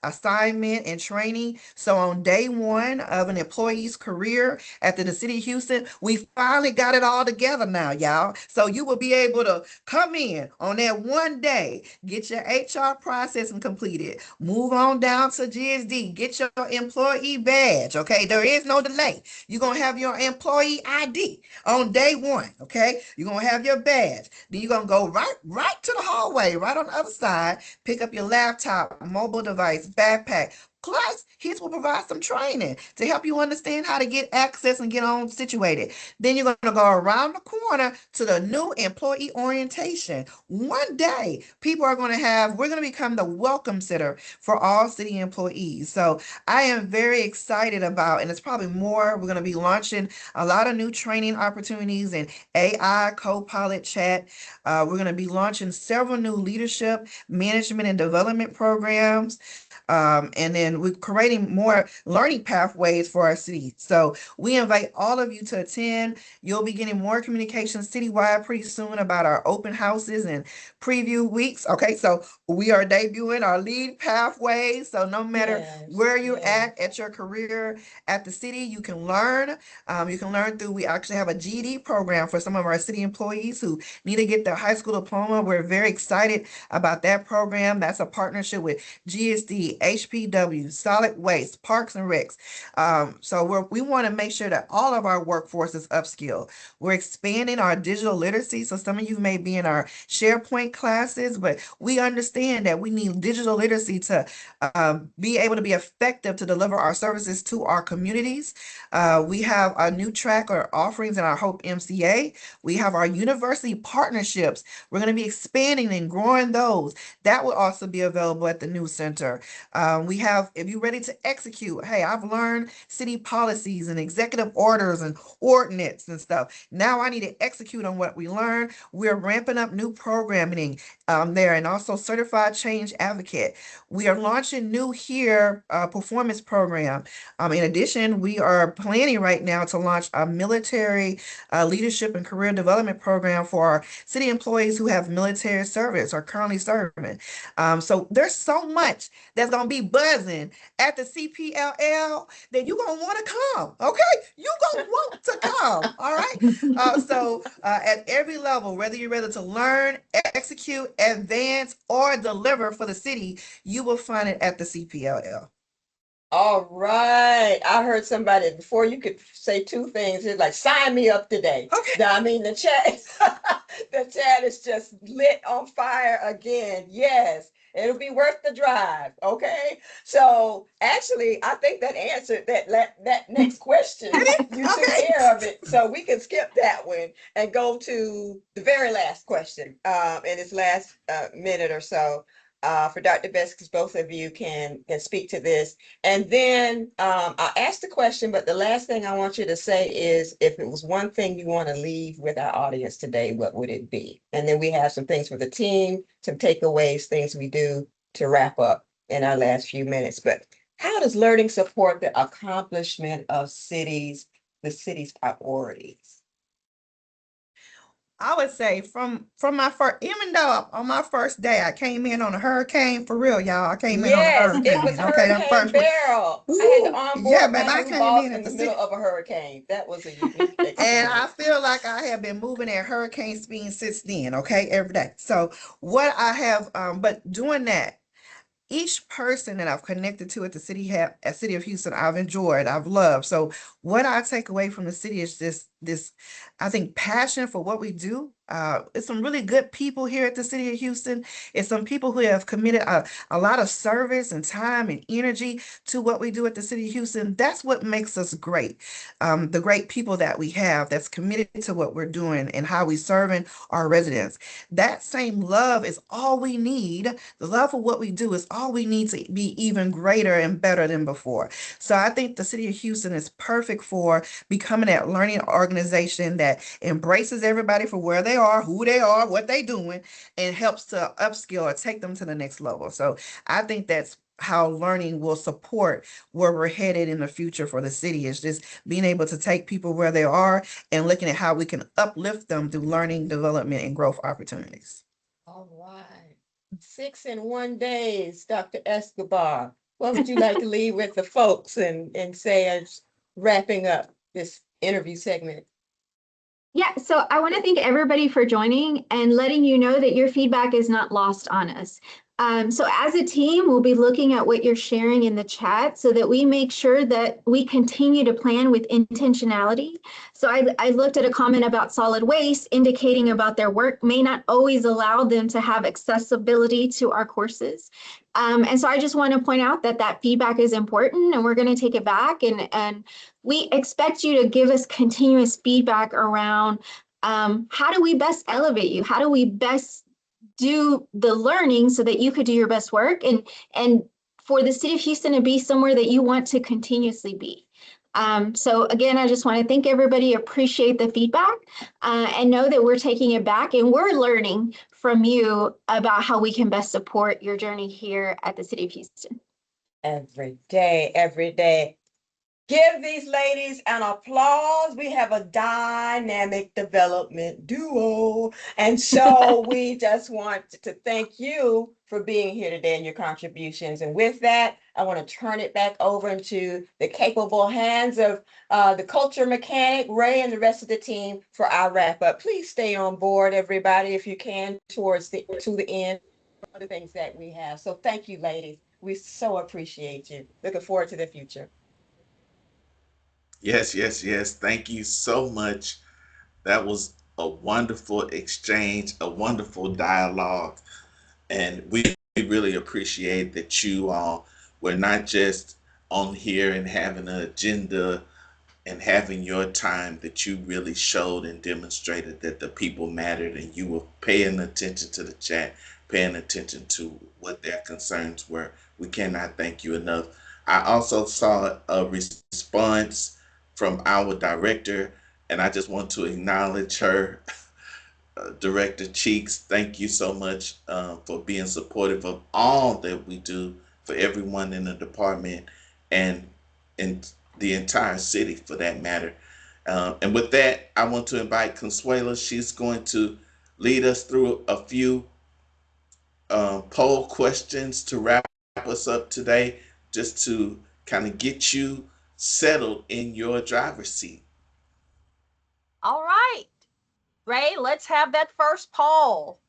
assignment and training. So on day one of an employee's career at the city of Houston, we finally got it all together now, y'all. So you will be able to come in on that one day, get your HR processing completed, move on down to GSD, get your employee badge. Okay, there is no delay. You're gonna have your employee ID on day one. Okay, you're gonna have your badge. Then you're gonna go right to the hallway, right on the other side, pick up your laptop, mobile device, backpack. Plus, HITS will provide some training to help you understand how to get access and get on situated. Then you're going to go around the corner to the new employee orientation. One day, we're going to become the welcome center for all city employees. So I am very excited about, and it's probably more, we're going to be launching a lot of new training opportunities in AI, co-pilot chat. We're going to be launching several new leadership, management, and development programs. And then we're creating more learning pathways for our city. So we invite all of you to attend. You'll be getting more communication citywide pretty soon about our open houses and preview weeks. Okay, so we are debuting our lead pathways. So no matter where you're at your career at the city, you can learn. You can learn through, we actually have a GED program for some of our city employees who need to get their high school diploma. We're very excited about that program. That's a partnership with GSD, HPW, communities, solid waste, parks and recs. So we want to make sure that all of our workforce is upskilled. We're expanding our digital literacy. So some of you may be in our SharePoint classes, but we understand that we need digital literacy to be able to be effective to deliver our services to our communities. We have a new track or offerings in our Hope MCA. We have our university partnerships. We're going to be expanding and growing those. That will also be available at the new center. We have, if you're ready to execute, hey, I've learned city policies and executive orders and ordinance and stuff. Now I need to execute on what we learned. We're ramping up new programming there, and also certified change advocate. We are launching new here performance program. In addition, we are planning right now to launch a military leadership and career development program for our city employees who have military service or currently serving. So there's so much that's gonna be buzzing at the CPLL that you're gonna want to come. Okay, you gonna want to come. All right. At every level, whether you're ready to learn, execute, advance, or deliver for the city, you will find it at the CPLL. All right. I heard somebody before you could say two things. It's like, sign me up today. Okay. I mean, the chat, the chat is just lit on fire again. Yes, it'll be worth the drive. Okay. So actually, I think that answered that next question. You took Okay. care of it. So we can skip that one and go to the very last question in this last minute or so. For Dr. Best, because both of you can speak to this. And then I'll ask the question, but the last thing I want you to say is, if it was one thing you want to leave with our audience today, what would it be? And then we have some things for the team, some takeaways, things we do to wrap up in our last few minutes. But how does learning support the accomplishment of the city's priorities? I would say from my first, even though on my first day I came in on a hurricane, for real, y'all, I came in on a Yes, it was hurricane. Okay, that Hurricane first week. Beryl. I had to Ooh, yeah, onboard baby, my I new came boss in in at the the middle city. of a hurricane. That was a unique And I experience. feel like I have been moving at hurricane speed since then, okay, every day. So what I have, but doing that, each person that I've connected to at the city of Houston, I've enjoyed, I've loved. So what I take away from the city is this, I think, passion for what we do. It's some really good people here at the city of Houston. It's some people who have committed a lot of service and time and energy to what we do at the city of Houston. That's what makes us great. The great people that we have that's committed to what we're doing and how we serving our residents. That same love is all we need. The love for what we do is all we need to be even greater and better than before. So I think the city of Houston is perfect for becoming that learning organization that embraces everybody for where they are, who they are, what they're doing, and helps to upskill or take them to the next level. So I think that's how learning will support where we're headed in the future for the city, is just being able to take people where they are and looking at how we can uplift them through learning, development, and growth opportunities. All right. 6 in 1 days, Dr. Escobar. What would you like to leave with the folks and say as wrapping up this interview segment? Yeah, so I want to thank everybody for joining and letting you know that your feedback is not lost on us. So as a team, we'll be looking at what you're sharing in the chat so that we make sure that we continue to plan with intentionality. So I looked at a comment about solid waste, indicating about their work may not always allow them to have accessibility to our courses. And so I just want to point out that that feedback is important, and we're going to take it back, and we expect you to give us continuous feedback around how do we best elevate you? How do we best do the learning so that you could do your best work, and for the city of Houston to be somewhere that you want to continuously be. So again, I just want to thank everybody, appreciate the feedback, and know that we're taking it back and we're learning from you about how we can best support your journey here at the city of Houston. Every day, every day. Give these ladies an applause. We have a dynamic development duo. And so we just want to thank you for being here today and your contributions. And with that, I want to turn it back over into the capable hands of the culture mechanic, Ray, and the rest of the team for our wrap up. Please stay on board, everybody, if you can, to the end, other things that we have. So thank you, ladies. We so appreciate you. Looking forward to the future. Yes, yes, yes. Thank you so much. That was a wonderful exchange, a wonderful dialogue. And we really appreciate that you all were not just on here and having an agenda and having your time, that you really showed and demonstrated that the people mattered and you were paying attention to the chat, paying attention to what their concerns were. We cannot thank you enough. I also saw a response from our director, and I just want to acknowledge her. Director Cheeks, thank you so much for being supportive of all that we do for everyone in the department and in the entire city for that matter. And with that, I want to invite Consuela. She's going to lead us through a few poll questions to wrap us up today, just to kind of get you settled in your driver's seat. All right, Ray, let's have that first poll.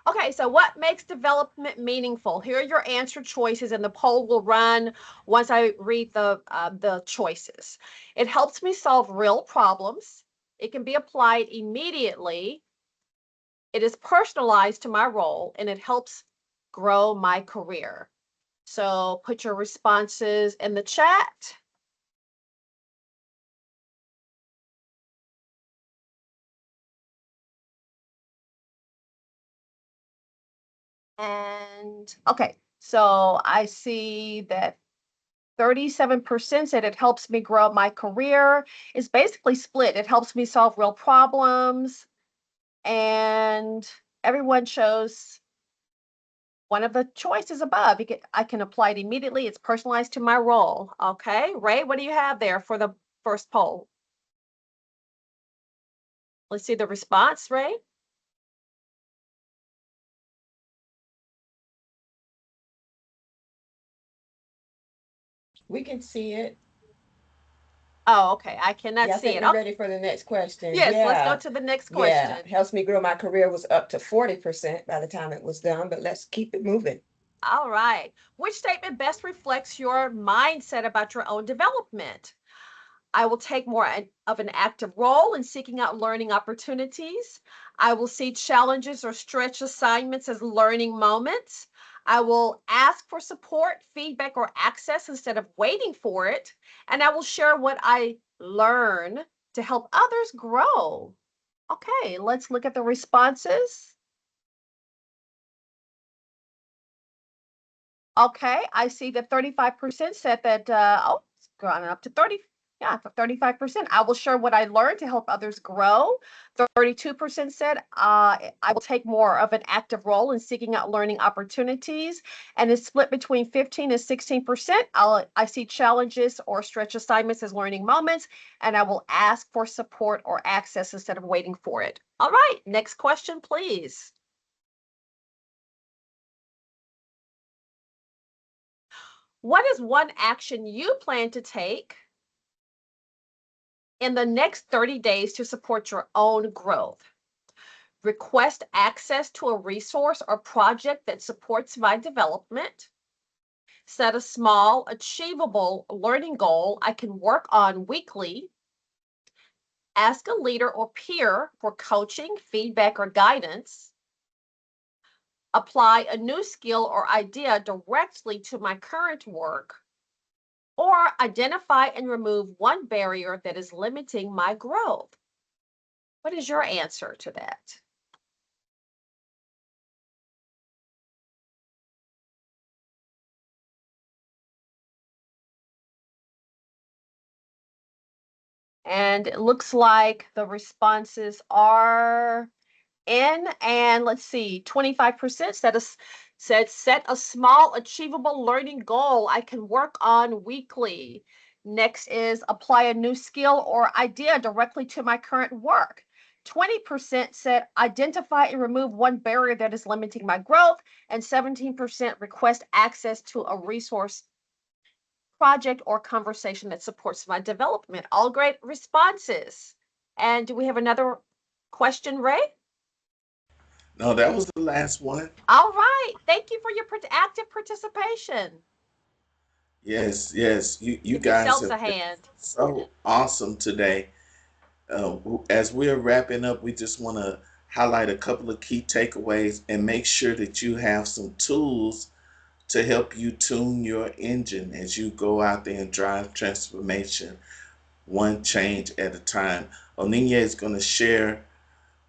Okay, so what makes development meaningful? Here are your answer choices, and the poll will run once I read the choices. It helps me solve real problems. It can be applied immediately. It is personalized to my role, and it helps grow my career. So put your responses in the chat. And okay, so I see that 37% said it helps me grow my career. It's basically split. It helps me solve real problems. And everyone chose one of the choices above. I can apply it immediately. It's personalized to my role. Okay, Ray, what do you have there for the first poll? Let's see the response, Ray. We can see it. Oh, okay. I cannot Yeah, I see think it. we're Okay. ready for the next question. Yes, let's go Yeah. to the next Yeah. question. Helps me grow my career was up to 40% by the time it was done, but let's keep it moving. All right. Which statement best reflects your mindset about your own development? I will take more of an active role in seeking out learning opportunities. I will see challenges or stretch assignments as learning moments. I will ask for support, feedback, or access instead of waiting for it. And I will share what I learn to help others grow. Okay, let's look at the responses. Okay, I see that 35% said that, oh, it's gone up to 30, yeah, 35%. I will share what I learned to help others grow. 32% said, I will take more of an active role in seeking out learning opportunities. And it's split between 15 and 16%. I see challenges or stretch assignments as learning moments, and I will ask for support or access instead of waiting for it. All right, next question, please. What is one action you plan to take in the next 30 days to support your own growth? Request access to a resource or project that supports my development. Set a small, achievable learning goal I can work on weekly. Ask a leader or peer for coaching, feedback, or guidance. Apply a new skill or idea directly to my current work. Or identify and remove one barrier that is limiting my growth. What is your answer to that? And it looks like the responses are in, and let's see, 25% said set a small achievable learning goal I can work on weekly. Next is apply a new skill or idea directly to my current work. 20% said identify and remove one barrier that is limiting my growth, and 17% request access to a resource, project, or conversation that supports my development. All great responses. And do we have another question, Ray? No, that was the last one. All right. Thank you for your active participation. Yes, yes. You Give guys yourselves a have been hand. so awesome today. As we're wrapping up, we just want to highlight a couple of key takeaways and make sure that you have some tools to help you tune your engine as you go out there and drive transformation one change at a time. Oninya is going to share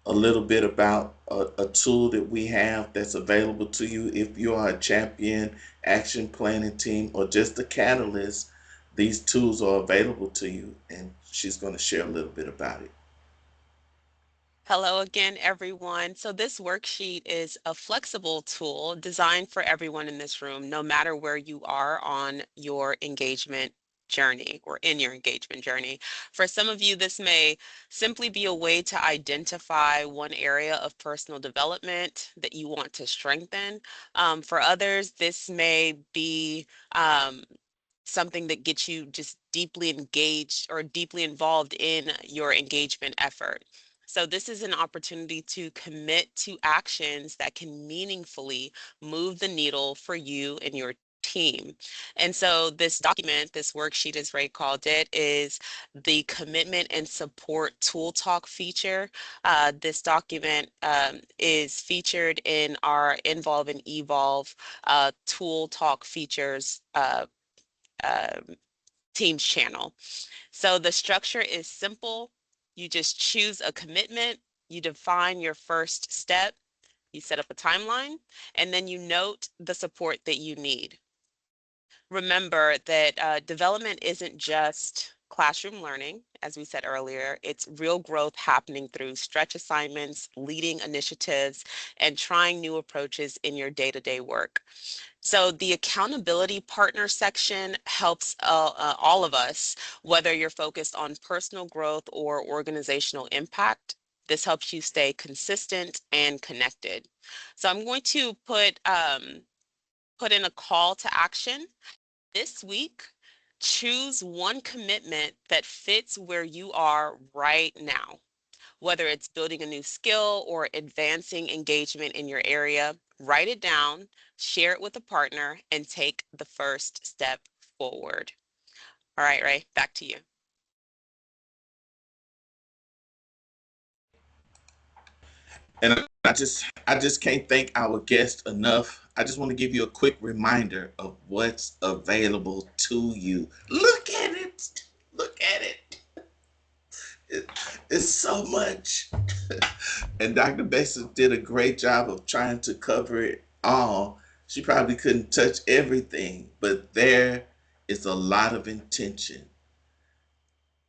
a little bit about a tool that we have that's available to you if you are a champion, action planning team, or just a catalyst. These tools are available to you, and she's going to share a little bit about it. Hello again, everyone. So this worksheet is a flexible tool designed for everyone in this room, no matter where you are on your engagement journey or in your engagement journey. For some of you, this may simply be a way to identify one area of personal development that you want to strengthen. For others, this may be something that gets you just deeply engaged or deeply involved in your engagement effort. So this is an opportunity to commit to actions that can meaningfully move the needle for you and your team. And so this document, this worksheet, as Ray called it, is the commitment and support tool talk feature. This document is featured in our Involve and Evolve tool talk features um, Teams channel. So the structure is simple. You just choose a commitment, you define your first step, you set up a timeline, and then you note the support that you need. Remember that development isn't just classroom learning, as we said earlier, it's real growth happening through stretch assignments, leading initiatives, and trying new approaches in your day-to-day work. So the accountability partner section helps all of us, whether you're focused on personal growth or organizational impact. This helps you stay consistent and connected. So I'm going to put in a call to action this week. Choose one commitment that fits where you are right now, whether it's building a new skill or advancing engagement in your area. Write it down, share it with a partner, and take the first step forward. All right, Ray, back to you. And I just can't thank our guest enough. I just want to give you a quick reminder of what's available to you. Look at it. Look at it. it it's so much. And Dr. Basis did a great job of trying to cover it all. She probably couldn't touch everything, but there is a lot of intention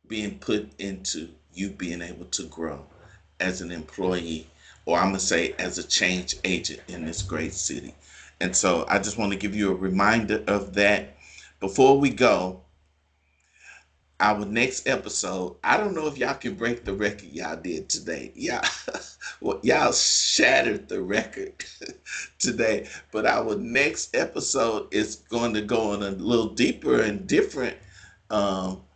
being put into you being able to grow as an employee, or I'm going to say as a change agent in this great city. And so I just want to give you a reminder of that. Before we go, our next episode, I don't know if y'all can break the record y'all did today. Yeah, well, y'all shattered the record today. But our next episode is going to go on a little deeper and different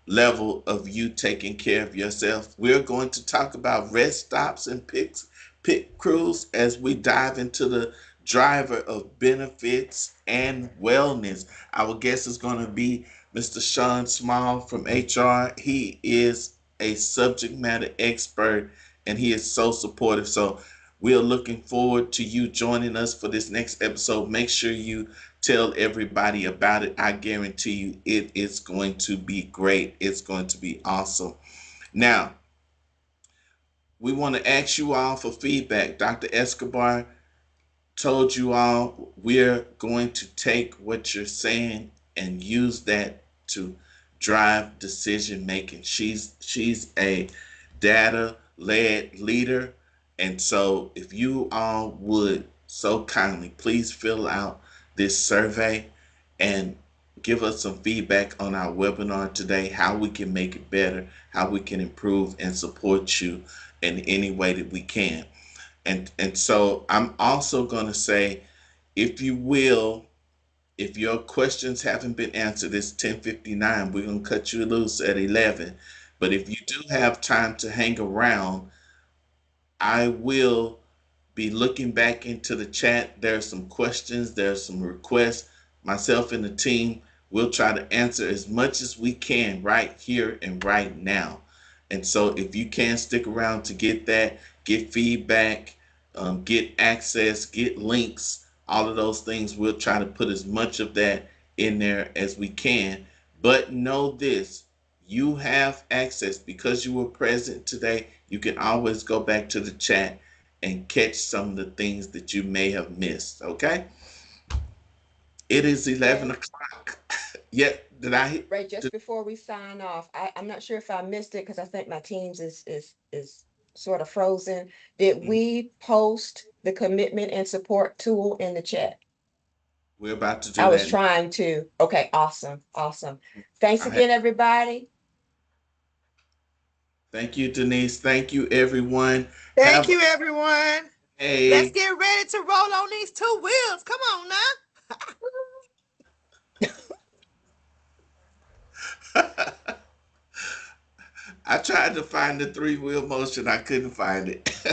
level of you taking care of yourself. We're going to talk about rest stops and pit crews as we dive into the driver of benefits and wellness. Our guest is going to be Mr. Sean Small from HR. He is a subject matter expert and he is so supportive. So we are looking forward to you joining us for this next episode. Make sure you tell everybody about it. I guarantee you it is going to be great. It's going to be awesome. Now, we want to ask you all for feedback. Dr. Escobar told you all we're going to take what you're saying and use that to drive decision making. She's a data led leader, and so if you all would so kindly please fill out this survey and give us some feedback on our webinar today, how we can make it better, how we can improve and support you in any way that we can. And so I'm also going to say, if you will, if your questions haven't been answered, it's 10:59. We're going to cut you loose at 11. But if you do have time to hang around, I will be looking back into the chat. There's some questions, there's some requests. Myself and the team will try to answer as much as we can right here and right now. And so if you can stick around to get that, get feedback, get access, get links, all of those things, we'll try to put as much of that in there as we can. But know this, you have access because you were present today. You can always go back to the chat and catch some of the things that you may have missed. Okay? It is 11 Ray, o'clock. Yeah, did I? Ray, just Did, before we sign off, I'm not sure if I missed it because I think my Teams is sort of frozen. Did we post the commitment and support tool in the chat? we're about to I do was that. trying to. Okay, awesome, awesome. Thanks I have, again, everybody. thank you, Denise. Thank you, everyone. Thank Have you, everyone. Let's a get ready to roll on these two wheels. Come on now. I tried to find the three-wheel motion. I couldn't find it. I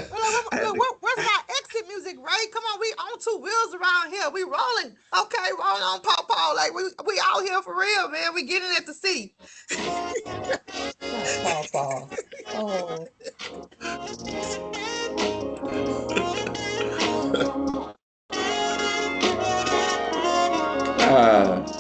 had to, Where's my exit music, Ray? Come on, we on two wheels around here. We rolling. Okay, rolling on paw. Like we out here for real, man. We getting at the sea. Not Paw Paw. Oh, uh,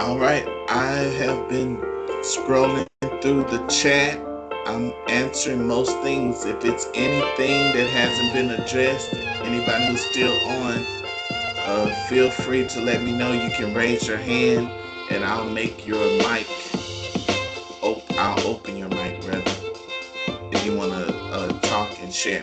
All right, I have been scrolling through the chat. I'm answering most things. If it's anything that hasn't been addressed, anybody who's still on, feel free to let me know. You can raise your hand, and I'll make your mic. I'll open your mic rather, if you want to talk and share.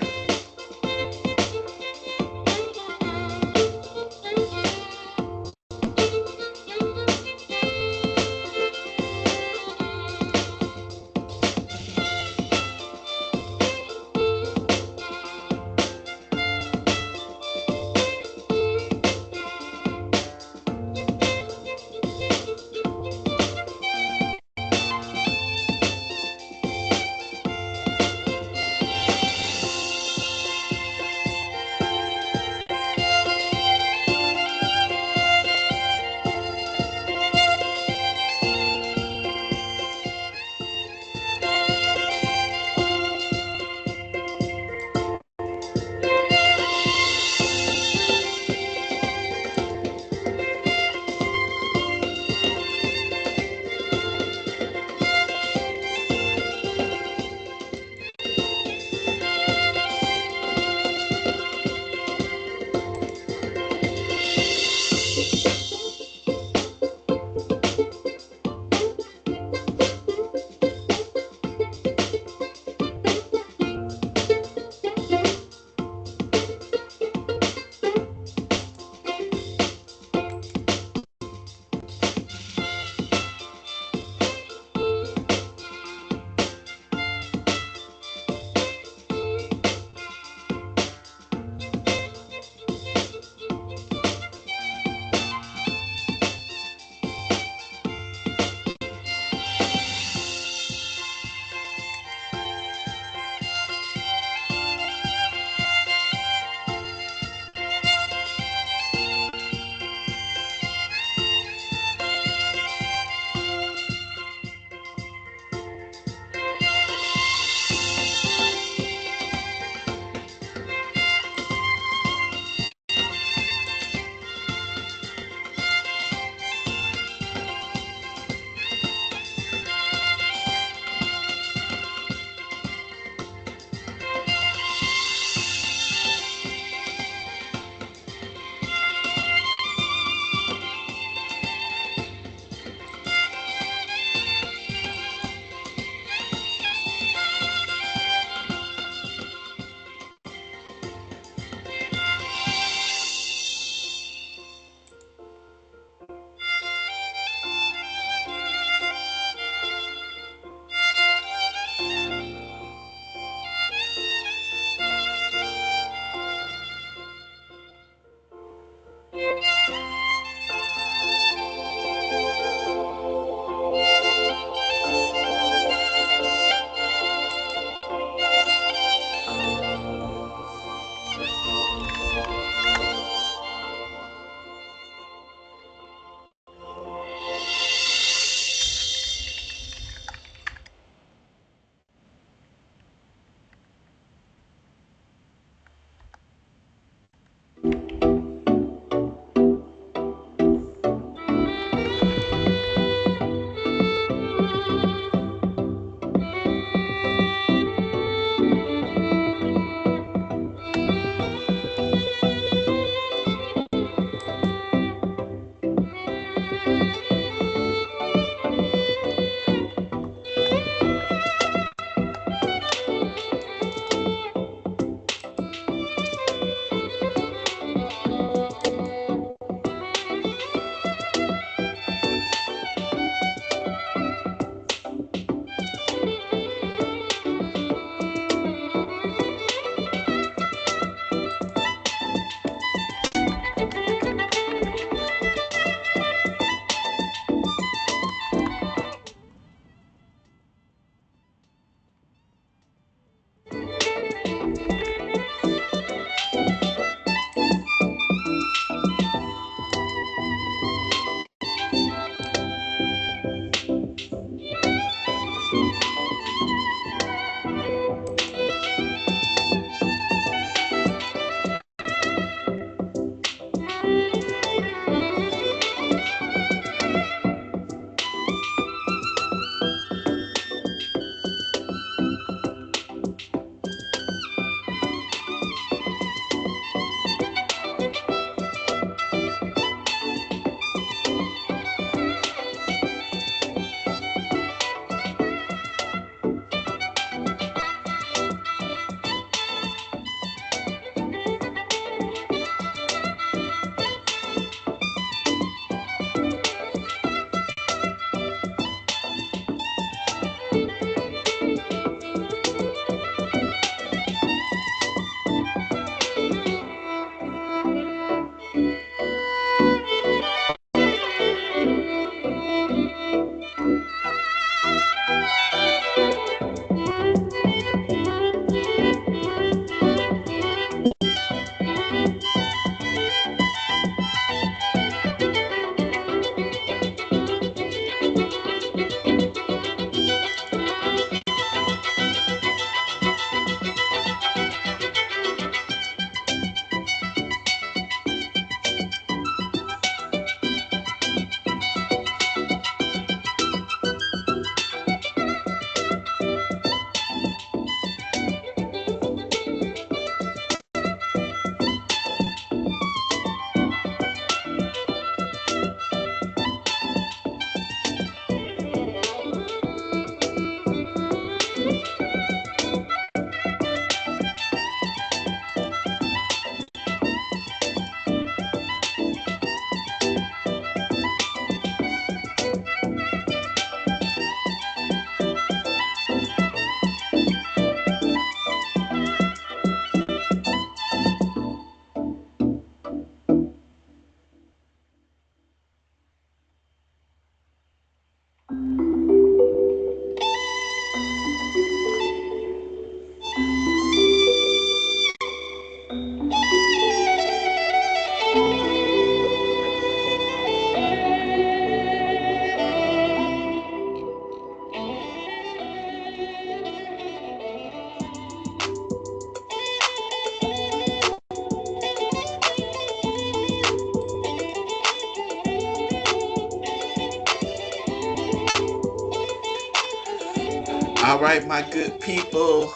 All right, my good people,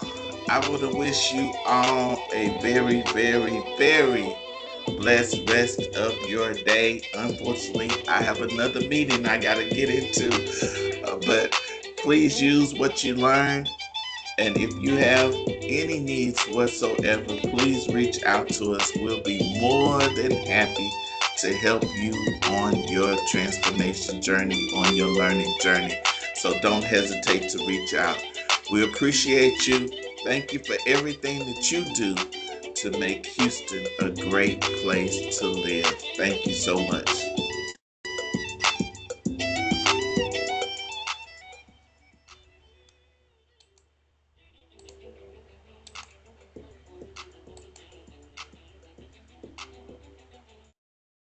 I want to wish you all a very, very, very blessed rest of your day. Unfortunately, I have another meeting I got to get into, but please use what you learned. And if you have any needs whatsoever, please reach out to us. We'll be more than happy to help you on your transformation journey, on your learning journey. So don't hesitate to reach out. We appreciate you. Thank you for everything that you do to make Houston a great place to live. Thank you so much.